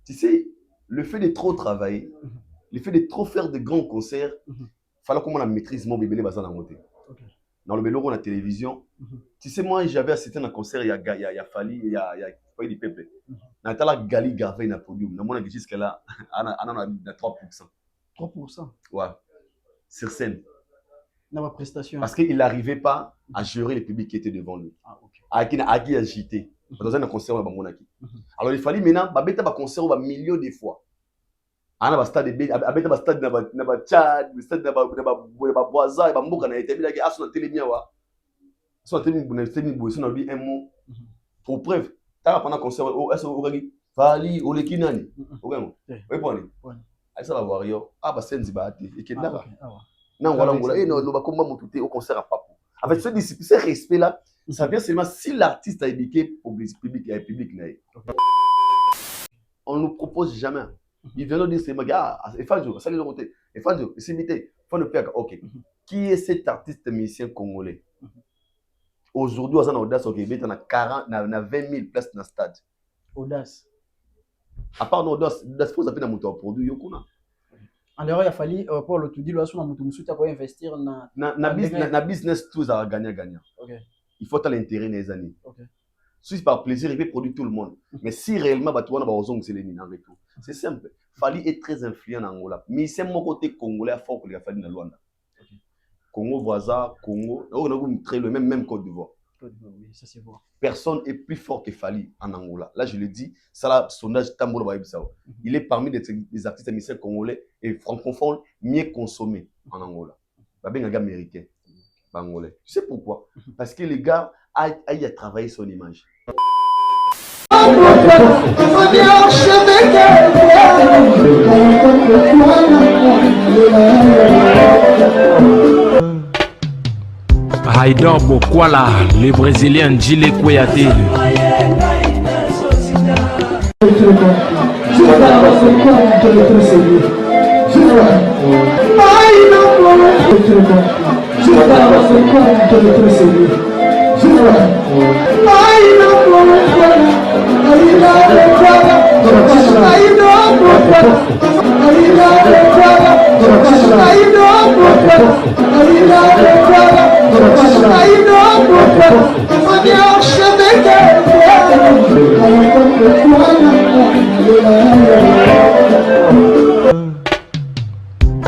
Tu sais, le fait de trop travailler, le fait de trop faire de grands concerts, fallait qu'on la maîtrise mon bébé bazar dans monter. Dans le bélo on a télévision. Tu sais, moi j'avais assisté à un concert, il y a Fali, il y a Foyer du Peuple. Dans la Gali Garvey na podium. Dans mon jusqu'à là, on a 3%. 3%. Ouais. Sur scène. Dans ma prestation. Parce qu'il n'arrivait pas à gérer le public qui était devant lui. Ah, ok. Aki agité. Dans un concert, on a alors il fallait maintenant, il y a un concert, on va millions de fois. Ana ba stade be abeta ba stade na ba Tchad, stade na ba Boaza, ba mboka na etebi laki aso na telemia wa. So na telemia na telemia bo so na bi un mot. Pour preuve, ta pendant concert o eso o gagi Fali o leki nani. O gango. Oui poni. Aisa ba warrior, ba senzi ba ati ekenda ba. Na ngwala ngwala no lo ba komba motute au concert à papo. Avec ce discipline, ce respect là, ça vient seulement si l'artiste a éduqué public na. On nous propose jamais. Il vient nous dire, c'est ma gars, il faut jouer, ça les côté, il faut jouer, c'est imité, il faut nous faire, ok. Qui est cet artiste musicien congolais? Aujourd'hui, on a Audace au Québec, on a 40, on a 20 000 places dans le stade. Audace. À part Audace, Audace pose un peu dans mon produit, yokuna. En dehors, il a fallu, pour le tout dit, là, sur la moto, tu as investir na business, tout ça gagnant. Il faut l'intérêt des années. Si par plaisir, il peut produire tout le monde. Mais si réellement, c'est simple. Fali est très influent en Angola. Mais c'est mon côté congolais à fort que les Fali dans Luanda. Congo voisin, Congo, on a le même Côte d'Ivoire. Oui, ça c'est bon. Personne est plus fort que Fali en Angola. Là, je le dis, ça là, sondage Tambour Baïbisao. Il est parmi les artistes musiciens congolais et francophones mieux consommés en Angola. Babé un gars américain, angolais. Tu sais pourquoi? Parce que les gars a travaillé son image. Haïdor Bokwala, le Brésilien Djile Kouyaté.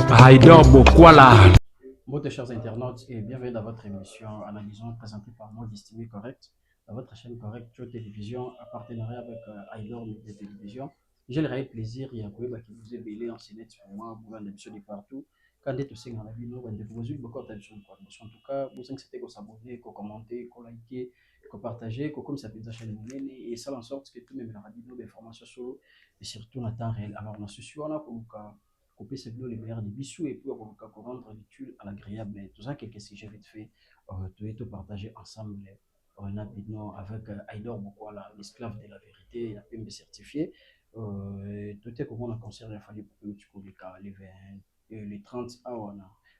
Haïdor Bokwala. Bonjour chers internautes et bienvenue dans votre émission Analysons présentée par moi d'Estimé Correct, dans votre chaîne Correct Show Télévision, en partenariat avec Haïdor Media Télévision. J'ai le réel plaisir, il y a un qui vous est belé en CNET pour moi, vous l'avez émission de partout. Quand vous êtes aussi dans la vidéo, vous avez beaucoup d'attention. En tout cas, vous incitez à s'abonner, à commenter, à liker, à partager, comme ça peut être chaîne et ça en sorte que tout le monde a des informations sur et surtout en temps réel. Alors, on a ce soir là pour couper ces bleus, les meilleurs des bisous et puis on va rendre l'utile à l'agréable. Tout ça, qu'est-ce que j'ai vite fait, tout partager ensemble. On a avec Haïdor Bokwala, l'esclave de la vérité, il a pu me certifier. Tout est comme on a conservé, il fallait pour que tu publiques les 30 ans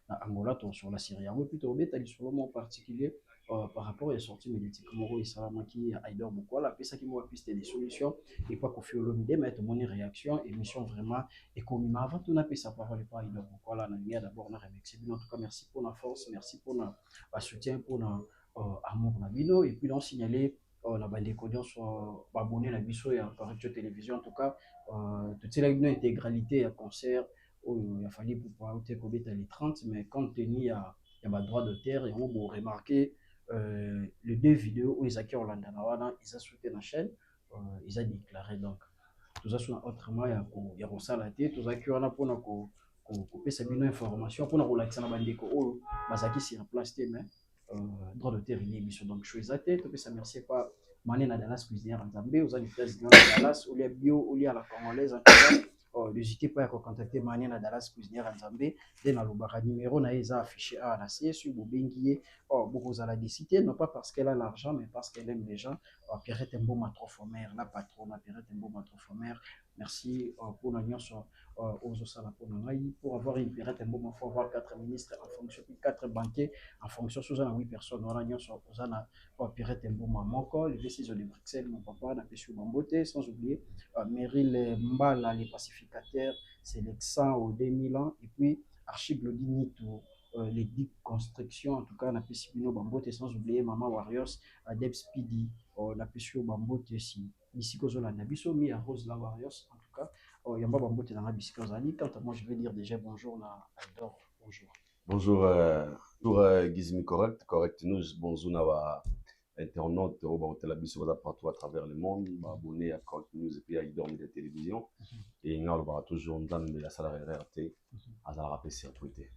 en Angola sur la Syrie. Oui, plutôt, mais tu as sur le mot particulier par rapport à la sortie médiatique. Moro et Salamaki, Haïdor Bokwala, puis ça qui m'a pisté des solutions et pas qu'on fait le midé, mais mon réaction, émission vraiment et comme il avant tout, on a fait sa parole et pas Haïdor Bokwala, on a d'abord, on a remercié. En tout cas, merci pour la force, merci pour le soutien, pour l'amour, et puis on signalé. On a des audiences sur abonné la biso et à Correct Télévision en tout cas toute une intégralité à concert où il a fallu pour pouvoir les 30 mais compte tenu à droit de terre et on peut remarquer les deux vidéos où ils ont Orlando ils ont soutenu la chaîne ils ont déclaré donc tout ça sur autrement il y a ça la tête tout ça qui on a pour couper ces informations pour nous relaxer na bandeko oh basaki sur place mais droit de terre il est émission donc je suis à tête ça merci pas mané na Dallas cuisinière en Zambie aux président de Dallas ou les bio ou à la congolaise en tout cas n'hésitez pas à contacter mané na Dallas cuisinière en Zambie dès na lobaka numéro na eza affiché à la CSU bobengié beaucoup à la décider non pas parce qu'elle a l'argent mais parce qu'elle aime les gens Pierrette Mboma Trophomère, la patronne Pierrette Mboma Trophomère. Merci pour l'union aux Osala pour avoir une Pierrette Mboma, il faut avoir 4 ministres en fonction, 4 banquiers en fonction, sous 8 personnes. On a l'union sur Osana Pierrette Mboma Moko, le V6 de Bruxelles, mon papa, la Pessu Bambote, sans oublier Meryl Mbala, les pacificateurs, c'est l'excent au 2000 ans, et puis Archiblodi Nitou. Les 10 constructions, en tout cas, on a pu Sibino Bambote, sans oublier Mama Warriors, Deb Speedy, on a pu sur Bambote aussi. Ici, qu'on a Nabiso, mis à Rose la Warriors, en tout cas, il y a Bambote dans la Biscozali. Quant à moi, je vais dire déjà bonjour, Aïdor, bonjour. Bonjour, Gizmi Correct, Correct News, bonjour, Nawa. Internautes au Bantel Abisso partout à travers le monde, abonné à Correct News et puis à Idor Media Télévision. Et nous allons toujours dans la salle RRT, à la rappeler sur Twitter.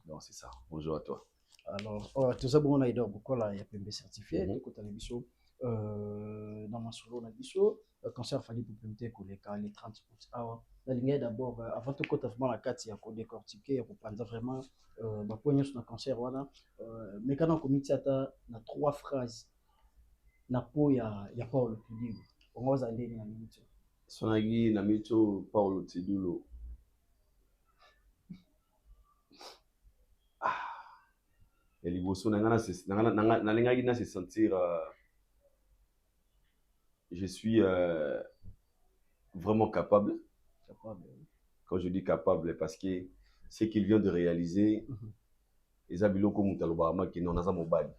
Donc c'est ça. Bonjour à toi. Alors, tout ça, bon, on a Idor beaucoup là, il y a PMB certifié, tout côté Abisso. Dans ma solo, on a Abisso, concert fallait pour permettre que les 30 hours. La ligne d'abord, avant tout, quand on a la carte, il y a décortiqué, on prend vraiment, pour un concert, voilà. Mais quand on comité, il y a 3 phrases. Napo ya Paulo Tidulo ongoza ndeni na mito sonagi na mito Paulo Tidulo et liboso nalingaki na se sentir je suis vraiment capable. Quand je dis capable parce que ce qu'il vient de réaliser eza biloko mutu alobaka maki non naza mobali.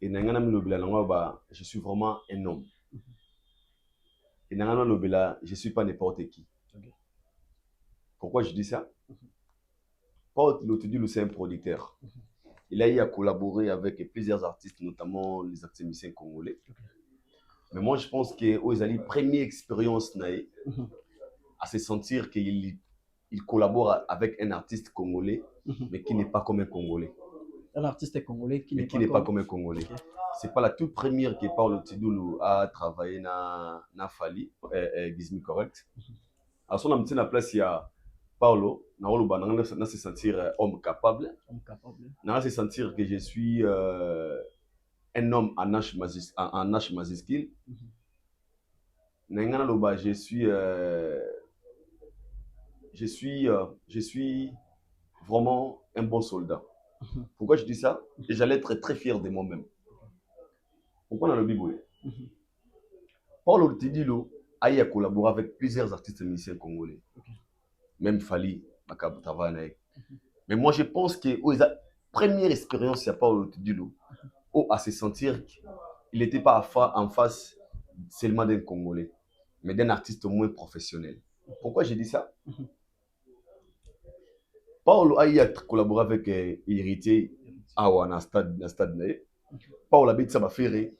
Et je suis vraiment un homme. Et je ne suis pas n'importe qui. Pourquoi je dis ça? Paul Lotudulu, c'est un producteur. Il a eu à collaborer avec plusieurs artistes, notamment les artistes musiciens congolais. Mais moi, je pense que Ozali, première expérience, à se sentir qu'il collabore avec un artiste congolais, mais qui n'est pas comme un Congolais. Un artiste congolais qui n'est pas comme un Congolais. Okay. C'est pas la toute première que Paulo Tidoulou a travaillé na Fali, Gizmi Correct. Alors, son amitié na place, il y a Paulo, na se sentir homme capable. Na se sentir que je suis un homme en âge majuscule. Je suis vraiment un bon soldat. Pourquoi je dis ça? Et j'allais être très fier de moi-même. Pourquoi dans le Bible? Paulo Tidilo a eu à collaborer avec plusieurs artistes musiciens congolais. Même Fali, mais moi je pense que la première expérience c'est Paulo Tidilo à se sentir qu'il n'était pas en face seulement d'un Congolais, mais d'un artiste moins professionnel. Pourquoi je dis ça? Paulo a eu à collaborer avec Héritier awa na stade Paulo a bêtisa bafere,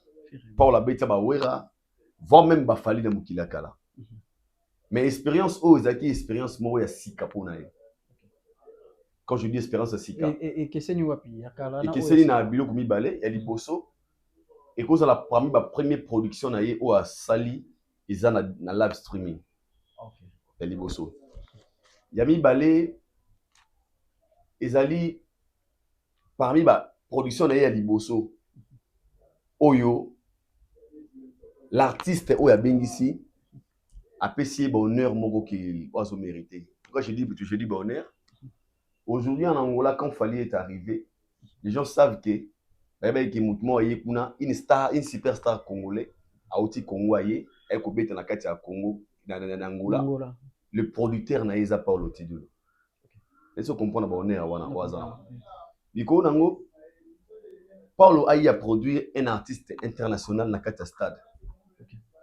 Paulo a bêtisa bawera, voire même bafali na mukila kala. Mais expérience ezaki expérience moko ya sika pona ye. Quand je dis expérience ya sika. Et keseni wapi ya kala na. Et keseni na biloko mibale ya liboso. Et cause la première production na ye o asali eza na live streaming. OK. Ya liboso. Ya mibale ezali parmi ba production na ye ya liboso oyo l'artiste oyo abengisi apesi bonheur moko qu'il doit mériter. Pourquoi je dis bonheur? Aujourd'hui en Angola, quand Fali est arrivé, les gens savent que une star, une superstar congolais a aussi Congo aye, elle kobeta na kati ya Congo na Angola. Le producteur na eza Paulo Tidoulou. Est-ce que vous comprenez bonheur wana waza? Biko nango Paulo aye a produire un artiste international na kati ya stade.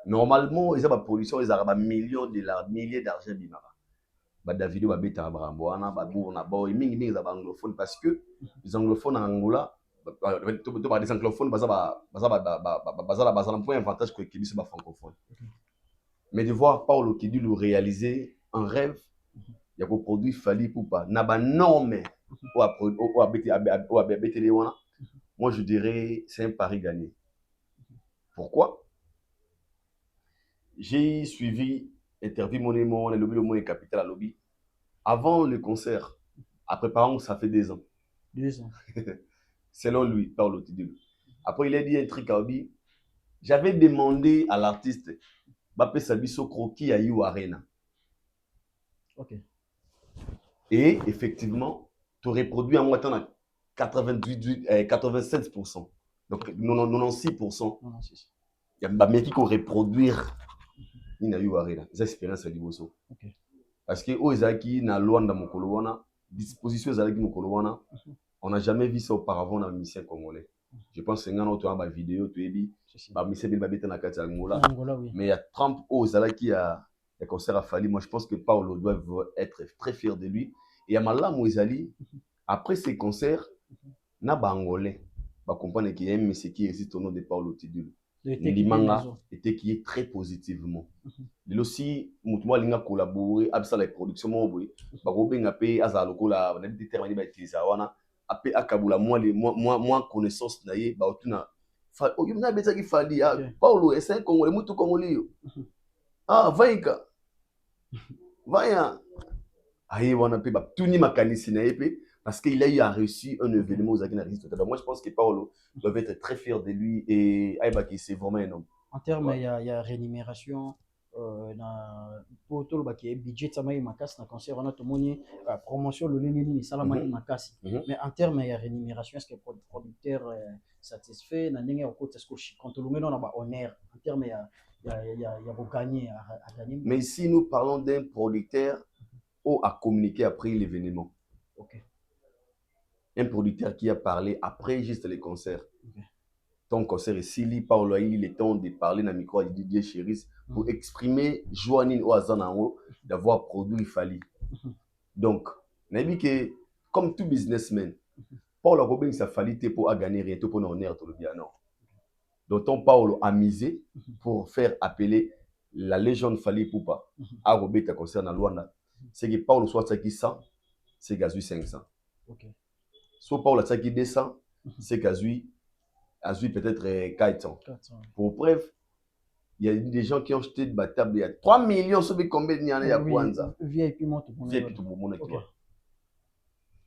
Normalement, ils ont une production, ils ont millions de dollars, milliers d'argent bimara. Ba Davido ba beta barambo wana ba bourna boy mingi za anglophone parce que les anglophones en Angola des anglophones bazala un point avantage que les francophones. Mais de voir Paulo Tidulu réaliser un rêve, il y a pour produit Fali Poupa na ba norme moi je dirais c'est un pari gagné. Pourquoi? J'ai suivi interview mon lobby le moins capital à lobby avant le concert. Après par an ça fait 2 ans. 2 ans. Selon lui, Paulo Tidulu. Après il a dit un truc à Obi. J'avais demandé à l'artiste Bape Sabiso Kroki à You Arena. Ok. Et effectivement, tu reproduis en moitié à 87%. Donc 96%. Non, non, c'est ça. Il y a des mecs qui reproduire une You Arena. C'est expérience à Liboso. Ok. Parce que aux Zaki, na Luanda Mokolowana, disposition Zaki Mokolowana, on n'a jamais vu ça auparavant dans le musicien congolais. Je pense que c'est une vidéo, tu es dit, Angola, oui. mais il y a Trump aux Zaki à concert à Fali. Moi, je pense que Paolo doit être très fier de lui. Et à Malam Mouizali, après ces concerts, na Bangolais, va comprendre qu'il y a un monsieur qui existe au nom de Paolo Tidulu. Limanga était qui est très positivement. Il aussi, Moutouma Linga collaboré, absa la production mobile, Barobenga pay azaloko la, on a déterminé ba utiliser wana, apé akabula moi connaissance naie, ba otuna. Oh, il n'a pas dit Fali, ah, Paulo, c'est un Congolais, Moutou Congolais. Ah, vainka. Vainka. Aïe, on a payé, bah, tout ni ma canisse naie, parce qu'il a reçu un événement aux Aguinari. Moi, je pense que Paulo doit être très fier de lui et c'est vraiment un homme. En termes, il y a rémunération, pour tout le budget, ça m'a eu ma casse, na concert, on a tout le promotion, le lendemain, ça m'a eu ma casse. Mais en termes, il y a rémunération, est-ce que le producteur est satisfait? Est-ce que quand on le met, on a honneur. En termes, il y a gagner à gagner. Mais ici, nous parlons d'un producteur ou à communiquer après l'événement. Ok. Un producteur qui a parlé après juste les concerts. Okay. Ton concert ici, il parle, il est temps de parler dans le micro de Didier Chéris pour exprimer Joanine Oazanango d'avoir produit Fali. Donc, on a dit que comme tout businessman, Paul Robin ça Fali pour gagner rien pour nous honneur tout le bien non. Donc ton Paul a misé pour faire appeler la légende Fali Poupa à Robin ta concert dans Luanda. C'est que Paul soit ça qui 100, c'est Gazui 500. OK. Soit Paul ça qui 200, c'est Gazui peut-être 400. Pour preuve, il y a des gens qui ont acheté de table, il y a 3 millions, ça fait combien il y en a à Kwanza? VIP monte.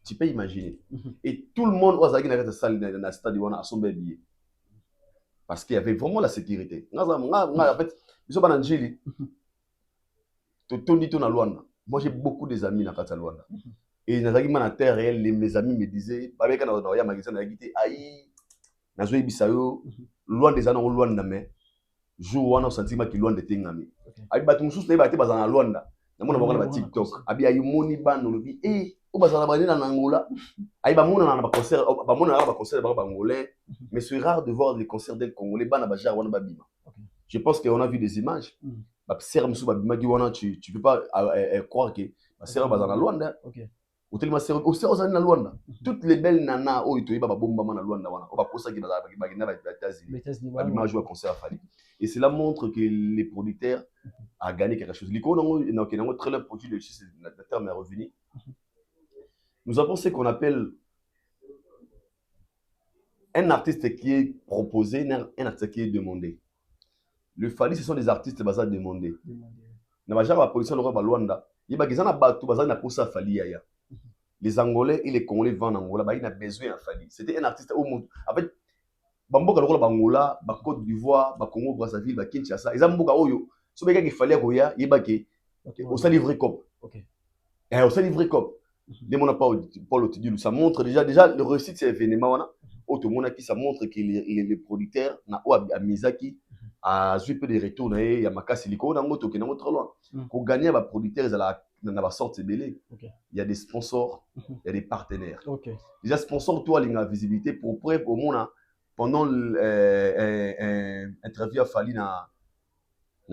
Tu peux imaginer. Et tout le monde a dans la salle, dans la stade, a son billet. Parce qu'il y avait vraiment la sécurité. En fait, ils sont en Angélie. Moi, j'ai beaucoup des amis dans la Luanda. Et dans la terre réelle, mes amis me disaient, nazoyi bisayo loin des années loin na mais jour wana sentiment ki loin de tengami abi batu mususu na bate bazana Luanda na mona bakona ba TikTok abi ayi moni bano lobi o bazana ba na Angola ayi ba mona na ba concert ba Angolais mais c'est rare de voir les concerts des Congolais bana ba jar wana ba bima. Je pense qu'on a vu des images ba serre mususu ba bima gi wana tu peux pas croire que ba serre bazana Luanda. OK. Toutes les belles nanas oh itoyi ba bomba na Luanda wana on va poser qui bazala bagina ba États-Unis ba jouer concert à Fali et cela montre que les producteurs a gagné quelque chose. Lico non qui est très le produit le terme est revenu. Nous avons ce qu'on appelle un artiste qui est proposé, un artiste qui est demandé. Le Fali ce sont des artistes bazala demandés. Na ba jara police na ba Luanda, yiba gizana batu bazala na posa Fali ya. Les Angolais et les Congolais vendent en Angola, il a besoin de Fali. C'était un artiste au monde. En fait, Bamboka lokola Bangola, ba Côte d'Ivoire, ba Congo Brazzaville, ba Kinshasa, ils ont mboka oyo. So beka ki Fali akoya, yebake au sa livrer cop. OK. Et au sa livrer cop. Les mona Paul Otidulu, ça montre déjà le réussite de cet événement tout le monde qui ça montre que les producteurs na o a Mizaki a joué peu de retour na ya makasi liko na ngoto ke na ngoto loin. Pour gagner ba producteurs dans la sorte belé. Il y a des sponsors, il y a des partenaires. Okay. Déjà sponsor toi la visibilité pour preuve au monde pendant interview à Fali na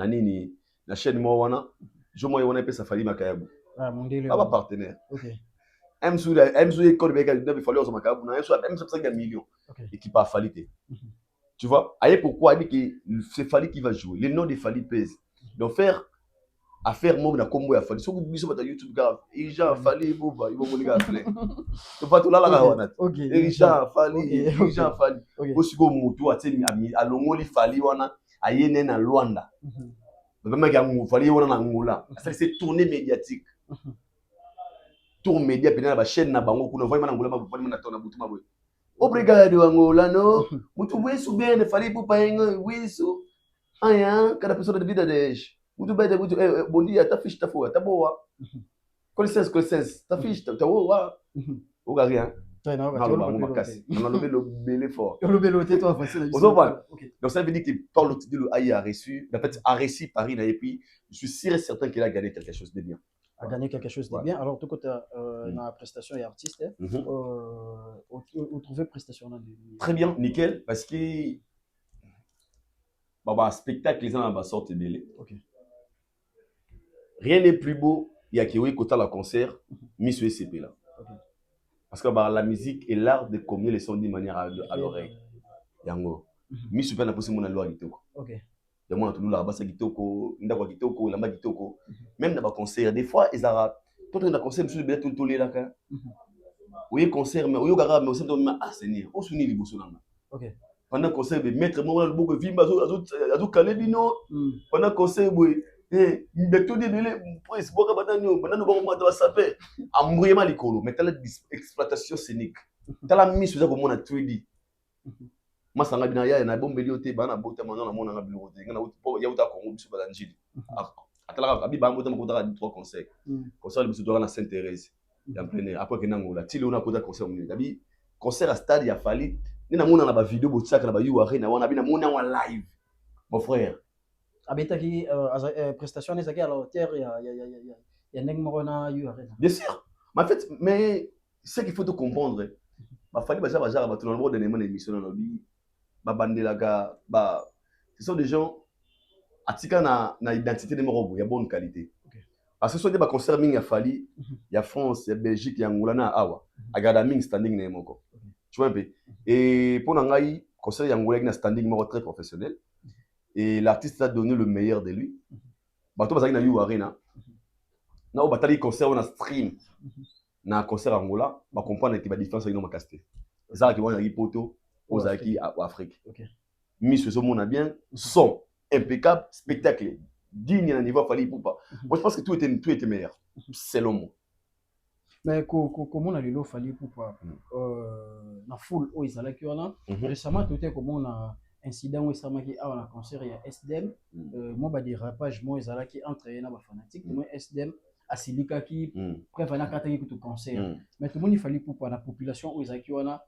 nini na chaîne moi wana je moi wana pe ça Fali Makayabu. Ah ba partenaire. OK. MSU code beka il fallait aux Makayabu na MSU 5 millions et qui pas Fali. Tu vois, aïe pourquoi il dit que c'est Fali qui va jouer. Le nom de Fali pèse. Donc affaire moi na combo ya Fali. So ku biso bata YouTube ga Ija Fali boba, ibo moni ga plein. To pas tout là la wana. Ija Fali. Osiko mutu ateni alongoli Fali wana ayene na Luanda. Même ga mu Fali wana na Angola. Ça c'est tournée médiatique. Tour média pena ba chaîne na bango kuna voyema na Angola ba na tona butu maboy. Obrigado Angolano. Muito isso bem, falei pro pai isso. Aya, cada pessoa de vida deixa. Muito bem, muito bom dia, tá fixe, tá boa, tá boa. Com licença, tá fixe, tá boa. O garia. Non, On a levé le belé fort. Ok. Donc ça veut dire que Paul Otidilo a reçu, en fait, a réussi Paris, et puis je suis sûr et certain qu'il a gagné quelque chose de bien. A gagné quelque chose de bien. Alors, tout côté dans la prestation et artiste, vous trouvez prestation là. Très bien, nickel, parce que bah, spectacle, les gens sortent belé. Rien n'est plus beau, il y a qui côté la concert, mis sur SCP là. Parce que bah, la musique est l'art de communier les sons d'une manière à l'oreille. Yango. Mi super na posi mona loi kitoko. OK. Ya mona tulu la basa kitoko, ndako kitoko, lamba kitoko. Même dans ba concert, des fois ils ara toi dans concert monsieur bien tout tolé là ka. Oui concert mais oyo gara mais aussi ah Seigneur, o suni liboso nanga. OK. Pendant concert be maître mo le boko vimba azo kalebino. Pendant concert boy tout dit pour espoir banano ba mata ba saper. Ambruyema likolo, mais telle exploitation scénique. Tala mise sur comme on a 3D. Masanga bina ya na bombeli ote bana bota mona na mona ngabilo ote ngana ya uta Congo biso ba njili. Atala abi ba mota makota 3 conseils. Concert biso doit na Sainte-Thérèse. Ya plein après que nangola tili ona kota concert moni. Abi concert à stade ya fali. Ni na mona na ba vidéo botsaka na ba yu arena wana bina mona wa live. Mon frère. Abetaki prestation ezaki à la hauteur ya ndenge moko na yu arena. Bien sûr. Mais en fait, mais ce qu'il faut te comprendre, bah fali baza ba tout le monde de une émission na lobi. Bah, ce sont des gens atika na identité de morobo, il y a bonne qualité. Parce que ce sont des concerts ming ya Fali, il y a France, il y a Belgique, il y a Angola na awa. Agada ming standing na moko. Tu vois un peu. Et pour nangai concert ya Angola na standing moko très professionnel. Et l'artiste a donné le meilleur de lui. Bah to bazaki na yu arena. Na o batali concert na stream. Na concert Angola, ba comprendre que ba différence avec no makasté. Ça qui vont na poto aux Aki en Afrique. Miss Somona bien, son impeccable, spectacle digne à niveau Fali Poupa. Moi je pense que tout était meilleur, selon moi. Mais comment on a le Fali Poupa la foule où ils allaient qui on a récemment tout est comme on a incident où ça m'a qui a un concert il y a SDM moi bah des rapages moi ils allaient qui entre na ba fanatique moi SDM Asilika qui préfère na kataki tout concert mais tout le monde il fallait Poupa la population où ils allaient qui on a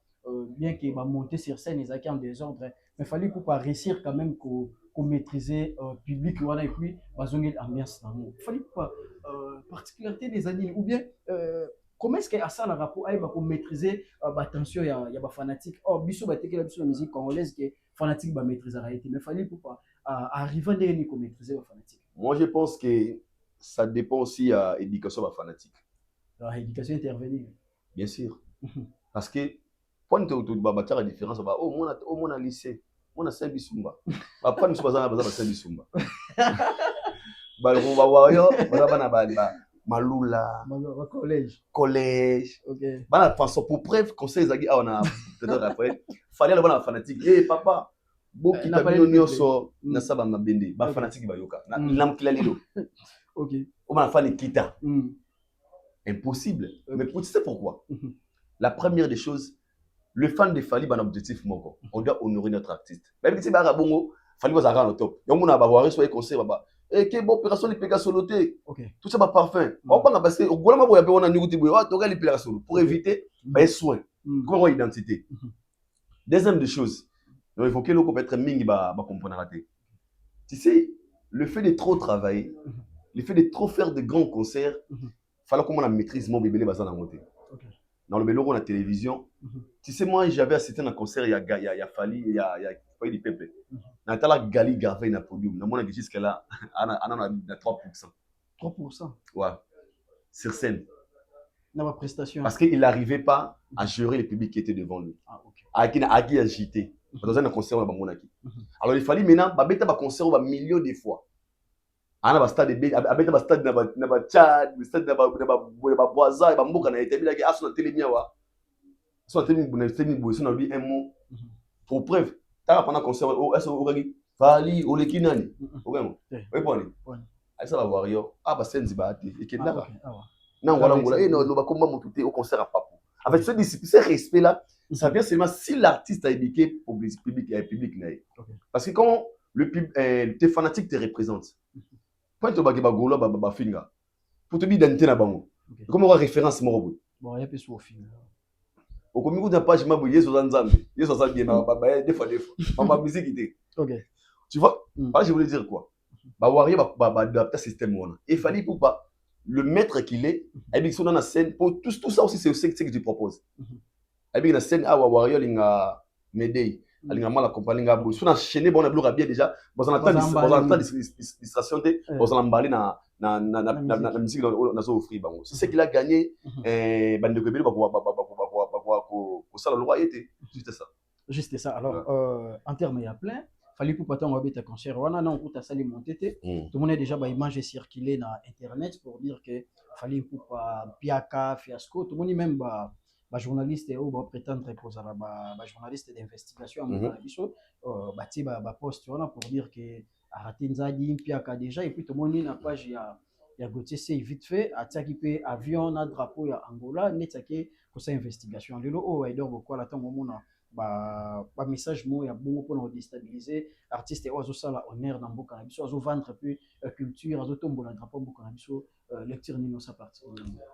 bien qu'il va monter sur scène, ils ont en désordre, mais il fallait pour pas réussir quand même qu'on maîtriser le public et puis bazongel ambiance dans il fallait pas particularité des années ou bien comment est-ce qu'il y a ça le rapport à pour maîtriser attention il y a fanatique biso ba tekela biso la musique congolaise que fanatique ba maîtriser la réalité mais il fallait pour pas arriver dernier qu'on maîtriser la fanatique. Moi je pense que ça dépend aussi à l'éducation ba fanatique. L'éducation intervenir. Bien sûr. Parce que quand tu as la différence, on a lycée, on a Saint-Bissoumba. Après, nous sommes à Saint-Bissoumba. On va voir, Malula, collège. Pour preuve, conseil, on a fallait aller fanatique. Eh, papa, beaucoup qui t'a mis so na saba mabende, ba fanatique bayoka. Lam kilalilo. OK. On va faire les kita. Impossible. Mais tu sais pourquoi? La première des choses, le fan de Fali a un objectif moko. On doit honorer notre artiste. Même si Bara Bongo, Fali va arriver au top. Yomou na bavoir sur les concerts baba. Et que bon opération les pégas soloté. OK. Tout ça va parfum. On va passer au golama boya pe on a nyuti boya. Ah, toga les pégas solo pour éviter ben soin. Comment identité. Deuxième des choses. Donc il faut que l'on peut être mingi ba comprendre raté. Tu sais, le fait de trop travailler, le fait de trop faire de grands concerts, fallait qu'on maîtrise mon bébé bazan à monter. Dans le bélo, on a la télévision. Tu sais, moi, j'avais assisté à un concert, il y a Fali, il y a Foyer du Peuple. Dans le Gali Garvey, il y a un podium. Dans mon jusqu'à là, on a 3%. 3%? Ouais. Sur scène. Dans ma prestation. Parce qu'il n'arrivait pas à gérer le public qui était devant lui. Ah, OK. Qui a agité. Dans un concert, on a monaki. Alors, il fallait maintenant, il y a un concert, on va millions de fois. Ana ba stade be abeta ba stade na ba Tchad, stade na ba Boaza, ba mboka na etabila ke aso na telemia wa. So na telemia bo so na lui un mot. Pour preuve, ta pendant concert o aso o gagi Fali o leki nani. O gamo. Oui poni. Aisa ba warrior, ba senzi ba ate ekenda ka. Na ngwala ngwala no ba komba mututé au concert à Papo. En fait ce respect là, Ça vient seulement si l'artiste a éduqué public. Okay. Parce que quand tes fanatiques te représentent, quand tu as Golo, Bafinga, pour te dire d'identité na bango. Comme on a référence morobo. Bon, il y a plus au film. Au communiqué de la page, ma bouille, sur Zanzambe. Ils sont bien, des fois. Ma musique était. Ok. Tu vois, je voulais dire quoi? Warrior va adapter ce système. Il fallait pour pas le maître qu'il est, avec son dans la scène, pour tout ça aussi, c'est ce que tu proposes. Avec la scène, Warrior, il a m'aider. Il a mal accompagné. Si on a enchaîné, on a bien déjà. On a entendu distraction, on a emballé la musique dans nos offres. C'est ce qu'il a gagné. Ça, la loi était juste ça. Juste ça. Alors, en termes, il y a plein. Fallait pour pas envoyer ta concert. On a non ta salle montée. Tout le monde a déjà image circulé dans internet pour dire que fallait pour pas Piaka fiasco. Tout le monde même journaliste ou prétendre pour ça journaliste d'investigation à poste pour dire que arrêter Nzadi Piaka déjà et puis tout le monde na page il y a Gauthier c'est vite fait attaquer pe avion na drapeau ya Angola netake pour ça investigation lelo oh et donc quoi là tant moment message mo ya bongo pour déstabiliser artiste et oiseau ça la honneur dans mboka na biso oiseau vendre puis culture oiseau tombola drapeau mboka na biso lecture nino sa partie.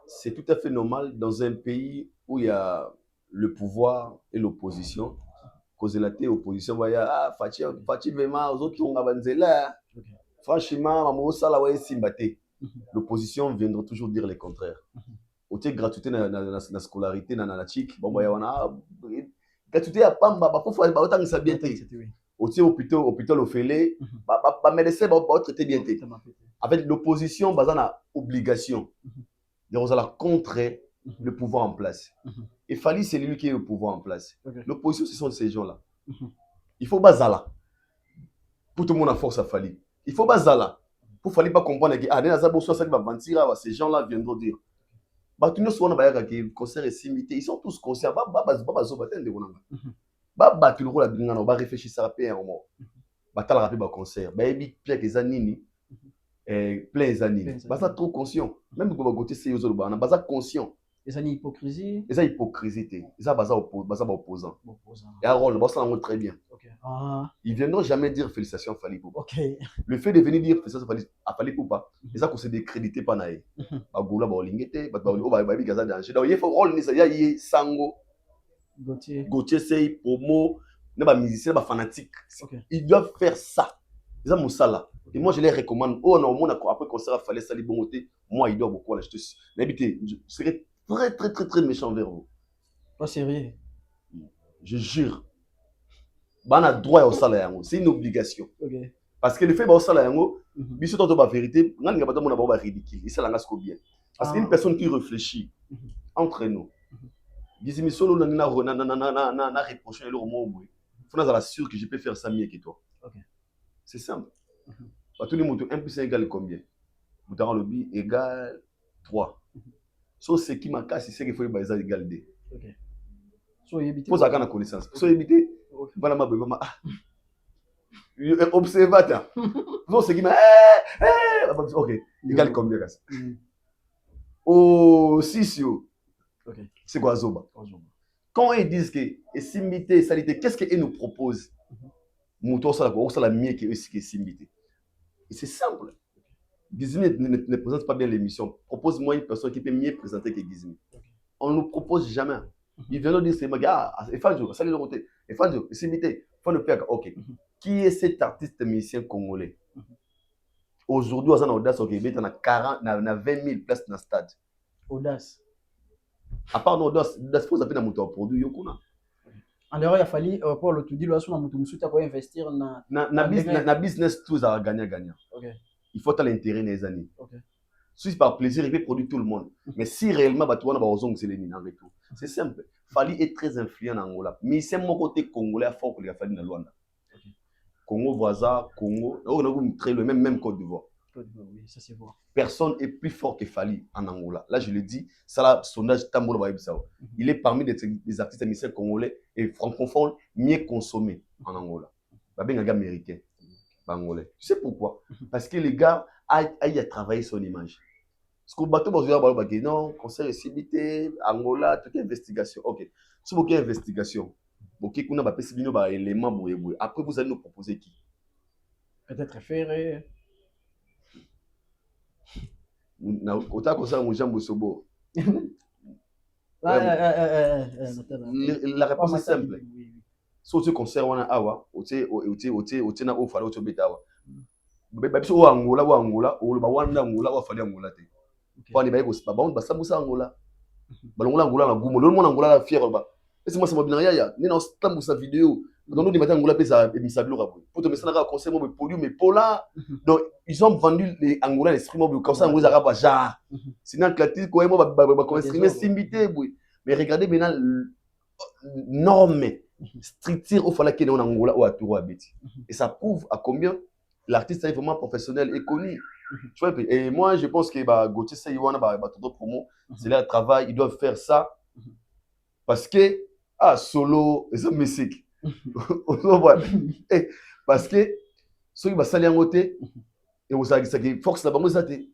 C'est tout à fait normal dans un pays où il y a le pouvoir et l'opposition. Cause la opposition va y a Fachi vraiment aux autres on va banzela. Franchement maman ça la ouais simbate. L'opposition viendra toujours dire le contraire. Ote gratuité na scolarité na la chic bon ya wana gratuité ya pamba ba faut autant ça bien té. Ote hôpital ofélé ba médecin ba traiter bien té. Avec l'opposition bazana obligation. Il y a contre le pouvoir en place. Et Fali, c'est lui qui est au pouvoir en place. L'opposition, ce sont ces gens-là. Il faut bazala. Pour tout le monde a force à Fali. Il faut bazala. Pour Fali pas comprendre que ces gens-là viendront dire. Concert est simité. Ils sont tous conscients. On va réfléchir ça à un moment. Concert. Plein d'années. Baza trop conscient. Même quand on c'est aux autres, baza conscient. Et ça hypocrisie. Et ça hypocrisie. Et ça baza opposant. Et un rôle, ça on très bien. Ils viendront jamais dire félicitations à Fali Poupa. Le fait de venir dire félicitations à Fali Poupa, c'est ça qu'on s'est décrédité par naï. Bagoula baolingete, babi gaza danger. Donc il faut rôle ni ça y sango. Gauthier c'est promo, ne ba musicien ba fanatique. Ils doivent faire ça. Ils ont ça. Et moi, je les recommande. Oh non, après concert à Fallait Sali Bongoté, moi, il doit beaucoup aller. Je serais très, très, très, très méchant vers vous. Pas sérieux. Je jure. On a droit au salaire. C'est une obligation. Parce que le fait au salaire, bisous dans la vérité, on n'a pas ridicule. Et ça, l'angas bien. Parce qu'une personne qui réfléchit entre nous, Gizimi solo na reproché le mot. Il faut être sûr que je peux faire ça mieux que toi. C'est simple. Tous les mots, 1 plus 1 égale combien? Vous avez le bi égale 3. Sauf ce qui m'a cassé, c'est qu'il faut égal 2. Pose à la connaissance. So éviter, voilà ma bébé. Observateur. Sauf ce qui m'a. Ok, égal combien? Oh, 6. C'est quoi Zoba? Quand ils disent que simité, salité, qu'est-ce qu'ils nous proposent? Mouton, ça la mieux que simité. Et c'est simple. Gizmi ne présente pas bien l'émission. Propose-moi une personne qui peut mieux présenter que Gizmi. On ne nous propose jamais. Ils viennent nous dire, c'est gars, Efanjo, salut le côté. Efanjo, simité, faut le faire. Ok. Qui est cet artiste musicien congolais? Aujourd'hui, on a Audace au Québec, on a 20 000 places dans le stade. Audace. À part Audace, faut appeler un produit. En dehors, il a fallu pour le tout dire, il investir dans business, tout ça gagnant. Il faut l'intérêt des années. Si par plaisir, il peut produire tout le monde. Mais si réellement, c'est simple. Fali est très influent en Angola. Mais c'est mon côté congolais fort que les Fali dans Luanda. Congo voisin, Congo, on a le même Côte d'Ivoire. Oui, ça c'est bon. Personne est plus fort que Fali en Angola. Là, je le dis, ça là, sondage Tambour Baïbsao. Il est parmi les artistes musiciens congolais et francophones mieux consommés en Angola. Un gars américain, angolais. Tu sais pourquoi? Parce que les gars a travaillé son image. Parce que bateau bazouya balo baki non, conseil CBT, Angola, toute investigation. OK. Si vous avez investigation, OK, kuna ba pesi bino ba élément boye boye. Après vous allez nous proposer qui? Peut-être faire. Na ota ko ça mon jambo sobo. La réponse est simple. So tu conseil wana awa, otie na o fala o beta awa. Ba biso o Angola, o ba wanda Angola, o fali Angola te. Fani ba ko ba ba ba sabusa Angola. Balongola Angola na gumo. Le monde Angola la fier ba. Ese moi ça mobina ya. Ni na stambu sa vidéo. Donc nous Angola pesa ebisa bilo rabo. Pour te mettre na conseil mo produit mais pola. Donc ils ont vendu les Angola l'esprit mo comme ça Angola raba ja. Sinon clatique ko mo ba ko streamer simbité boy. Mais regardez maintenant norme structure au fallait qu'il y ait en Angola ou à Touro à Béti. Et ça prouve à combien l'artiste est vraiment professionnel et connu. Tu vois, et moi, je pense que Gauthier Saïwana, tout promo, c'est leur travail, ils doivent faire ça parce que, solo, et ça, musique. Parce que, ceux qui vont salir en côté, et vous savez, c'est force là-bas, moi, ça t'est.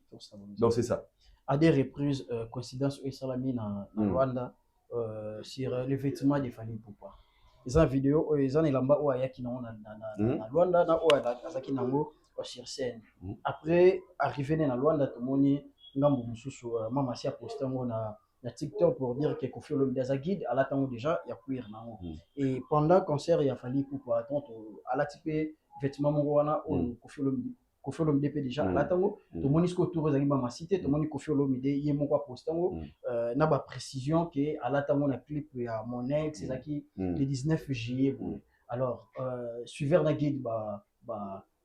Donc, c'est ça. À des reprises, coïncidence, où Salami dans Rwanda, sur les vêtements des familles Poupa. Ils ont vidéo, ils ont elamba ou ayaki na Rwanda, na ou ayaki nango sur scène. Après, arrivé na Rwanda, tout le monde, ngambo mususu, mama si a posté na TikTok pour dire que Koffi Olomide a guide, à l'attente déjà, il y a queer nango. Et pendant le concert, il y a fallu Poupa attendre, à la type vêtements mongwana ou Koffi Olomide déjà, à l'attente, tout le monde est autour de la cité, tout le monde est Koffi Olomide, il y a mon posté n'a pas précision que à l'attente on a clip à mon ex c'est ça qui le 19 juillet alors suiveur na guide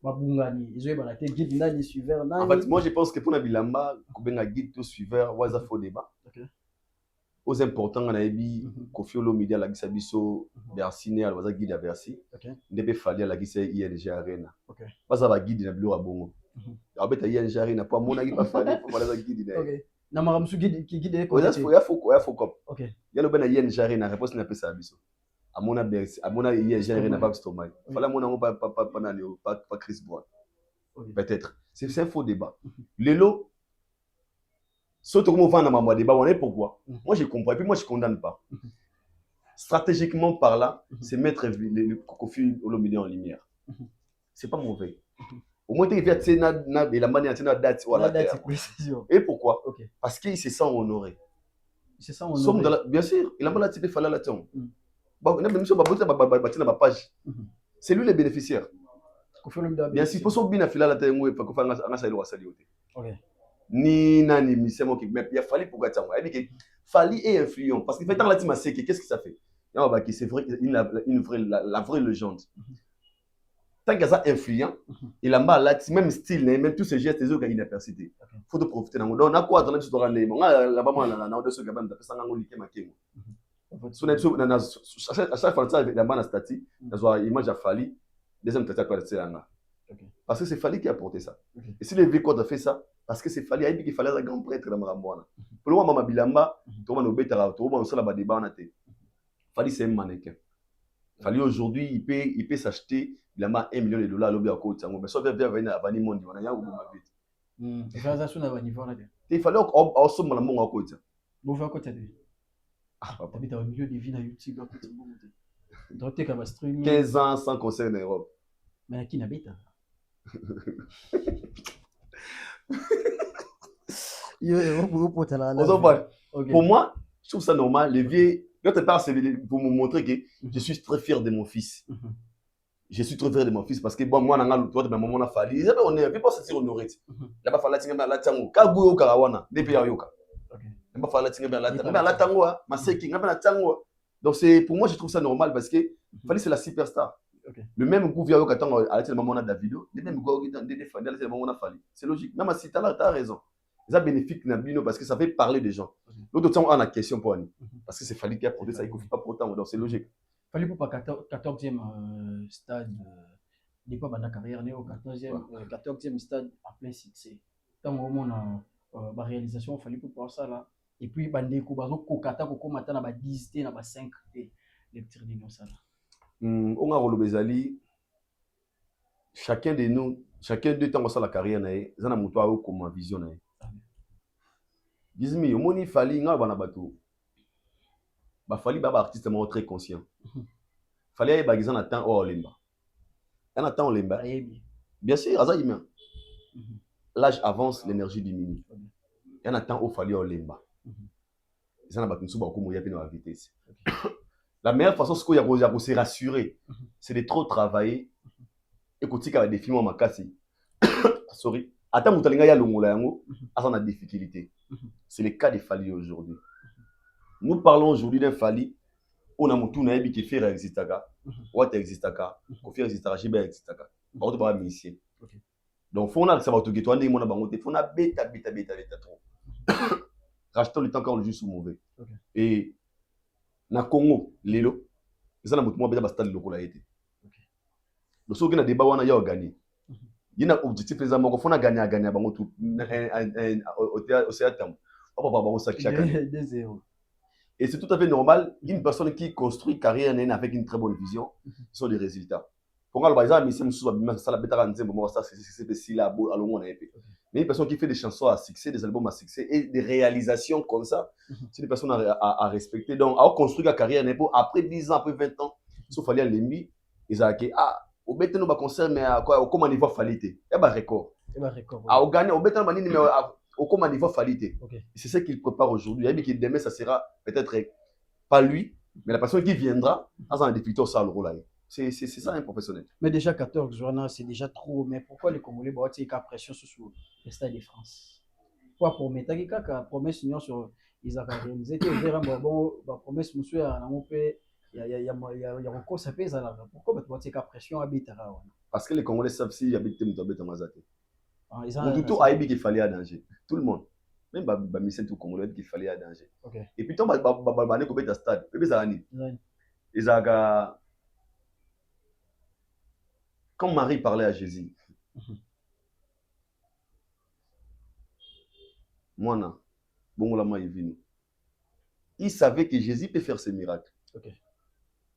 bungani ils ont été guide nani suiveur nani. En fait moi je pense que pour na bilamba kubenga guide to suiveur waza faux débat. OK. Aux importants on a ebi Koffi Olomide la gisa biso Bercy ne waza guide à Bercy. OK. Ndebe fali la gisa ING Arena. OK. Waza ba guide na bilo a bongo. Abeta ING Arena pour mona qui pas fali pour waza guide. OK. Na maramusu guide ko ya faux cop. OK. Ya no bena yen jare na réponse na pesa biso. Amona Bercy, amona yen jare na pas stomach. Fala mona ngo pas na Léo, pas Chris Brown. Peut-être. C'est un faux débat. Lelo surtout comment on va dans ma débat, on est pourquoi? Moi je comprends et puis moi je condamne pas. Stratégiquement par là, c'est mettre le Koffi Olomide en lumière. C'est pas mauvais. Au moins, il fait la manière de date ou à la terre. Et pourquoi? Parce qu'il se sent honoré. Il se sent honoré. Bien sûr, il a mal à tirer fallait la tombe. C'est lui le bénéficiaire. Bien sûr, pour son bien à filer la terre, il faut qu'on fasse un salaire à saluer. Ni nani misemo qui mais il a fallu pour gâter moi. Il fallu est influent parce qu'il fait tant la team à qu'est-ce que ça fait? C'est vrai, la vraie légende. Tant qu'il y a influent, il a mal là, même style, même tous ces gestes, les autres, il a percité. Il faut profiter. Donc, on a quoi dans notre rang là-bas, on a deux secondes, on a ça, on a liké maqué. À chaque fois, ça, la main a stati, l'image a fallu, deuxième tête à quoi c'est là. Parce que c'est Fali qui a porté ça. Et si les Vécodes a fait ça, parce que c'est Fali, il fallait un grand prêtre dans Marambouana. Pour le moment, Mama Bilamba, tout le monde est au tout le monde est sur la débat. Fali, c'est un mannequin. Fali, aujourd'hui, il peut s'acheter. Il a $1 million à l'objet à côté. Mais sauf que vers venir à Bani Mondi, on a eu ma vie. Il fallait aussi mon amour à côté. Vous faites à côté de lui. Ah, papa, tu as un milieu de vie dans YouTube. Donc, tu as streaming. 15 ans sans concert en Europe. Mais qui n'habite? Pour moi, je trouve ça normal. Les vieux, l'autre part, c'est pour me montrer que je suis très fier de mon fils. Je suis très fier de mon fils parce que bon, moi, toi, de ma maman, on a fallu. On est pas sentir honoré. Là, pas fallu tinga la tango. Kaguyo karawana, depuis yoka. Là, pas fallu tinga la tango, ma seki, ngaba la tango. Donc c'est pour moi, je trouve ça normal parce que Fali c'est la superstar. Le même goût via yoka tango à la maman de Davido, le même goût qui dans des défendeurs, c'est la maman de Fali. C'est logique. Même si tu as raison. C'est bénéfique Nabino parce que ça fait parler des gens. L'autre temps, on a une question pour Annie. Parce que c'est Fali qui a porté ça, il ne faut pas pour autant, donc c'est logique. Fali pour pas 14e stade, n'est pas dans la carrière, né au 14e stade à plein succès. Tant au moins la réalisation, Fali pour voir ça là. Et puis, bandé Koubazo, Kokata, Koko Matana, 10 T, 5 T, les petits réunions ça là. On a Rolobezali, chacun de nous, chacun de temps dans la carrière, il y a un mouton comme vision. Gizmi, au moni fali nga bana bato. Ba fali ba artiste mo très conscient. Fali ay bagizan na temps o lemba. Un temps lemba. Bien sûr, aza humain. L'âge avance, l'énergie diminue. Il y a un temps où il fallait au lemba. Ils en ont à vitesse. La meilleure façon c'est de se rassurer, c'est de trop travailler. Écoutez, quand des films en makasi. Sorry. Attends, vous allez à des difficultés. C'est le cas de Fali aujourd'hui. Nous parlons aujourd'hui d'un Fali. On a mutu na yebi ki faire existaka. What existaka? Ko faire existaka, jibe existaka. Ba to ba musicien. Donc faut na ça va to geto ande mona bango te. Faut na beta trop. Rachetons le temps quand le jeu sous mauvais. Et na Congo lelo, ça na mutu mo beta ba stade lokola été. Le soki na débat wana ya gagner. Yina objectif les amoko faut na gagner bango tout au théâtre. Papa bango ça chaque année. 2-0. Et c'est tout à fait normal, une personne qui construit carrière avec une très bonne vision, ce sont des résultats. Pour moi, par exemple, mais une personne qui fait des chansons à succès, des albums à succès et des réalisations comme ça, c'est des personnes à respecter. Donc, à construire la carrière, après 10 ans, après 20 ans, il faut aller à l'EMI, ils ont dit, ah, au béton, on va concert, mais comment on y va falliter? Il y a un record. Ah, au gagner, au béton, on va au comment niveau falité. C'est ce qu'il prépare aujourd'hui. Il y a demain, ça sera peut-être pas lui, mais la personne qui viendra dans un député au salon. C'est ça un professionnel. Mais déjà 14 jours, c'est déjà trop. Mais pourquoi les Congolais ont une pression sur le Stade de France? Pourquoi pour mettre la promesse sur ils ont réalisé que la promesse monsieur a il y a recours ça pèse là. Pourquoi tu as une pression à parce que les Congolais savent s'il y a des Mazate. Tout a qu'il fallait à danger. Tout le monde. Même Bamisé tout Congolais qu'il fallait à danger. Et puis, quand on a stade, quand Marie parlait à Jésus, moi, il savait que Jésus peut faire ses miracles.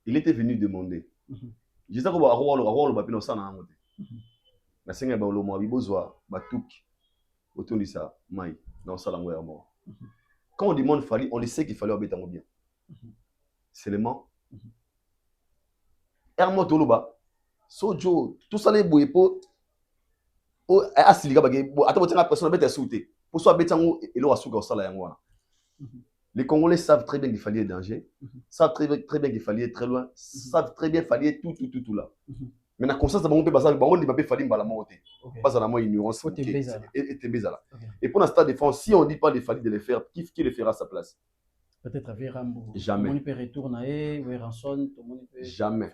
Il était venu demander. Jésus a dit na senga ba lo mwabi bozwa batuki autour de ça mai dans ça langue ya mort. Quand on demande Fali, on le sait qu'il fallait obéir bien. Seulement Hermo Toloba Sojo tout ça les boyepo o asiliga bagé bo ata botenga personne bête sauter pour soit betango et lo asuka au sala yango. Les Congolais savent très bien qu'il fallait danger, savent très bien qu'il fallait être très loin, savent très bien qu'il fallait tout là. Mais la conscience de mon père, on ne peut pas faire la mort. Pas à la moins ignorance. Et pour l'instant, défense, si on ne dit pas de Fali de le faire, qui le fera à sa place? Peut-être avec Rambo. Jamais. Tout le monde peut retourner, ou Ranson, tout le monde peut. Jamais.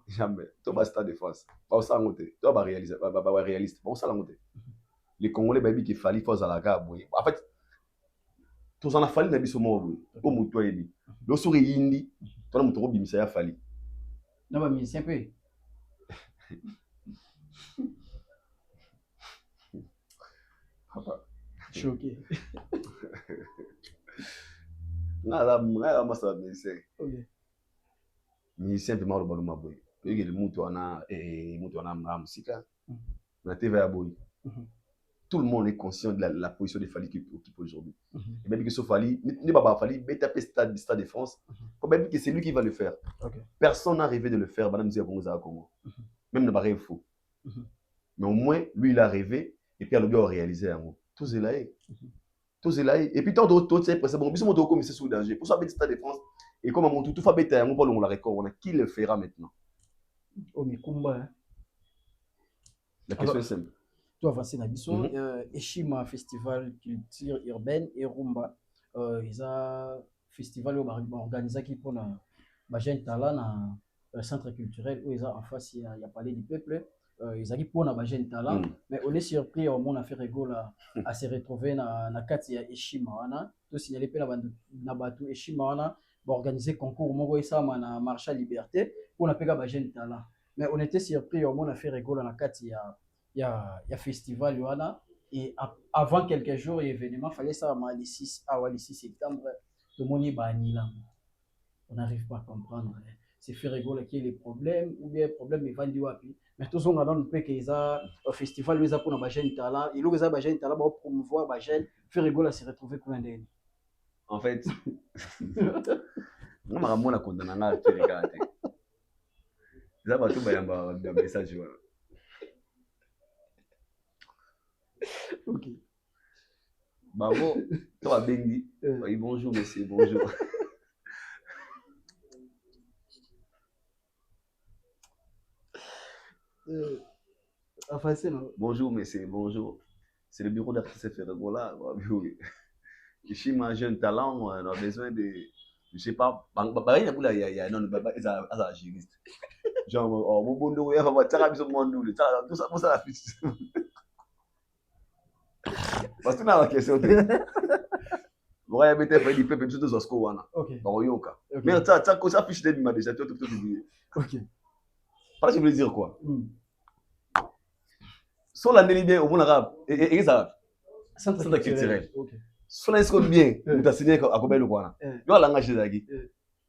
Jamais. Tu vas stade de France. Pas ça monter. Tu vas réaliser. Réaliste. Pas ça monter. Les Congolais, baby, qui Fali, faut à la gare. En fait, tous en a Fali, n'habite sur moi. Au mouton, il le souris indi. Tu as un mouton, bim, ça a Fali. Non, mais c'est un peu. Choqué. Musicien peut mal baluma boy. Il y a le moutoana et moutoana musica. La TV à boy. Tout le monde est conscient de la position de Fali qu'il occupe aujourd'hui. Et même que ce Fali, ne pas Fali, bêta stade de France. Même que c'est lui qui va le faire. Personne n'a rêvé de le faire. Madame Zia Bongoza Congo. Même ne pas rêve faux. Mais au moins, lui, il a rêvé et puis il a réalisé un mot. Tout est là. Tout est là. Et puis tant d'autres, c'est bon. Bisous, mon comme c'est sous danger. Pour ça, bête stade de France. Et comme mon tout fait bête, on va le record. On a qui le fera maintenant? Oh, mais combat. La question est simple. Toi, avancer dans Bissau, Eshima Festival Culture Urbaine et Rumba. Ils ont festival organisé qui pour la jeune talent dans le centre culturel où ils ont en face il y a Palais du Peuple. Ils ont pour la jeune talent, mais on est surpris au monde a fait rigolo à se retrouver dans Kati ya Eshima wana. Tout signalé pe na batu Eshima wana organiser concours moko ça na marche à liberté pour na peka ba jeune talent. Mais on était surpris au monde a fait rigolo na Kati il y a festival wana et avant quelques jours l'événement fallait ça le 6 septembre tout le monde est banni là. On n'arrive pas à comprendre. C'est fait rigoler qui est les problèmes ou bien problème est vendu wapi Mais tous on a dans le pays qu'ils a festival les a pour na jeune talent et les a jeune talent pour promouvoir ba jeune faire rigoler se retrouver pour l'année. En fait, moi makambo na kondana nga teleka te. Eza bato bayamba ba message wana. OK. Bravo, toi bengi. Oui, bonjour monsieur, bonjour. Enfin c'est non. Bonjour monsieur, bonjour. C'est le bureau d'artiste Ferregola. Oui. Ici, ma jeune talent, on a besoin de, je sais pas, il y a non, il juriste. Genre, oh, mon bon dos, il va voir, ça tout ça, pour ça la fiche. Parce que dans la question, vous avez été fait du peuple, tout ça, ce qu'on a. OK. Mais ça fiche de m'a déjà tout oublié. OK. Parce que je voulais dire quoi? Sur la délibérée au monde arabe, et ça, centre culturel. OK. Sur est-ce qu'on bien, vous avez signé à Kobel ou quoi? Yo la ngage dagi.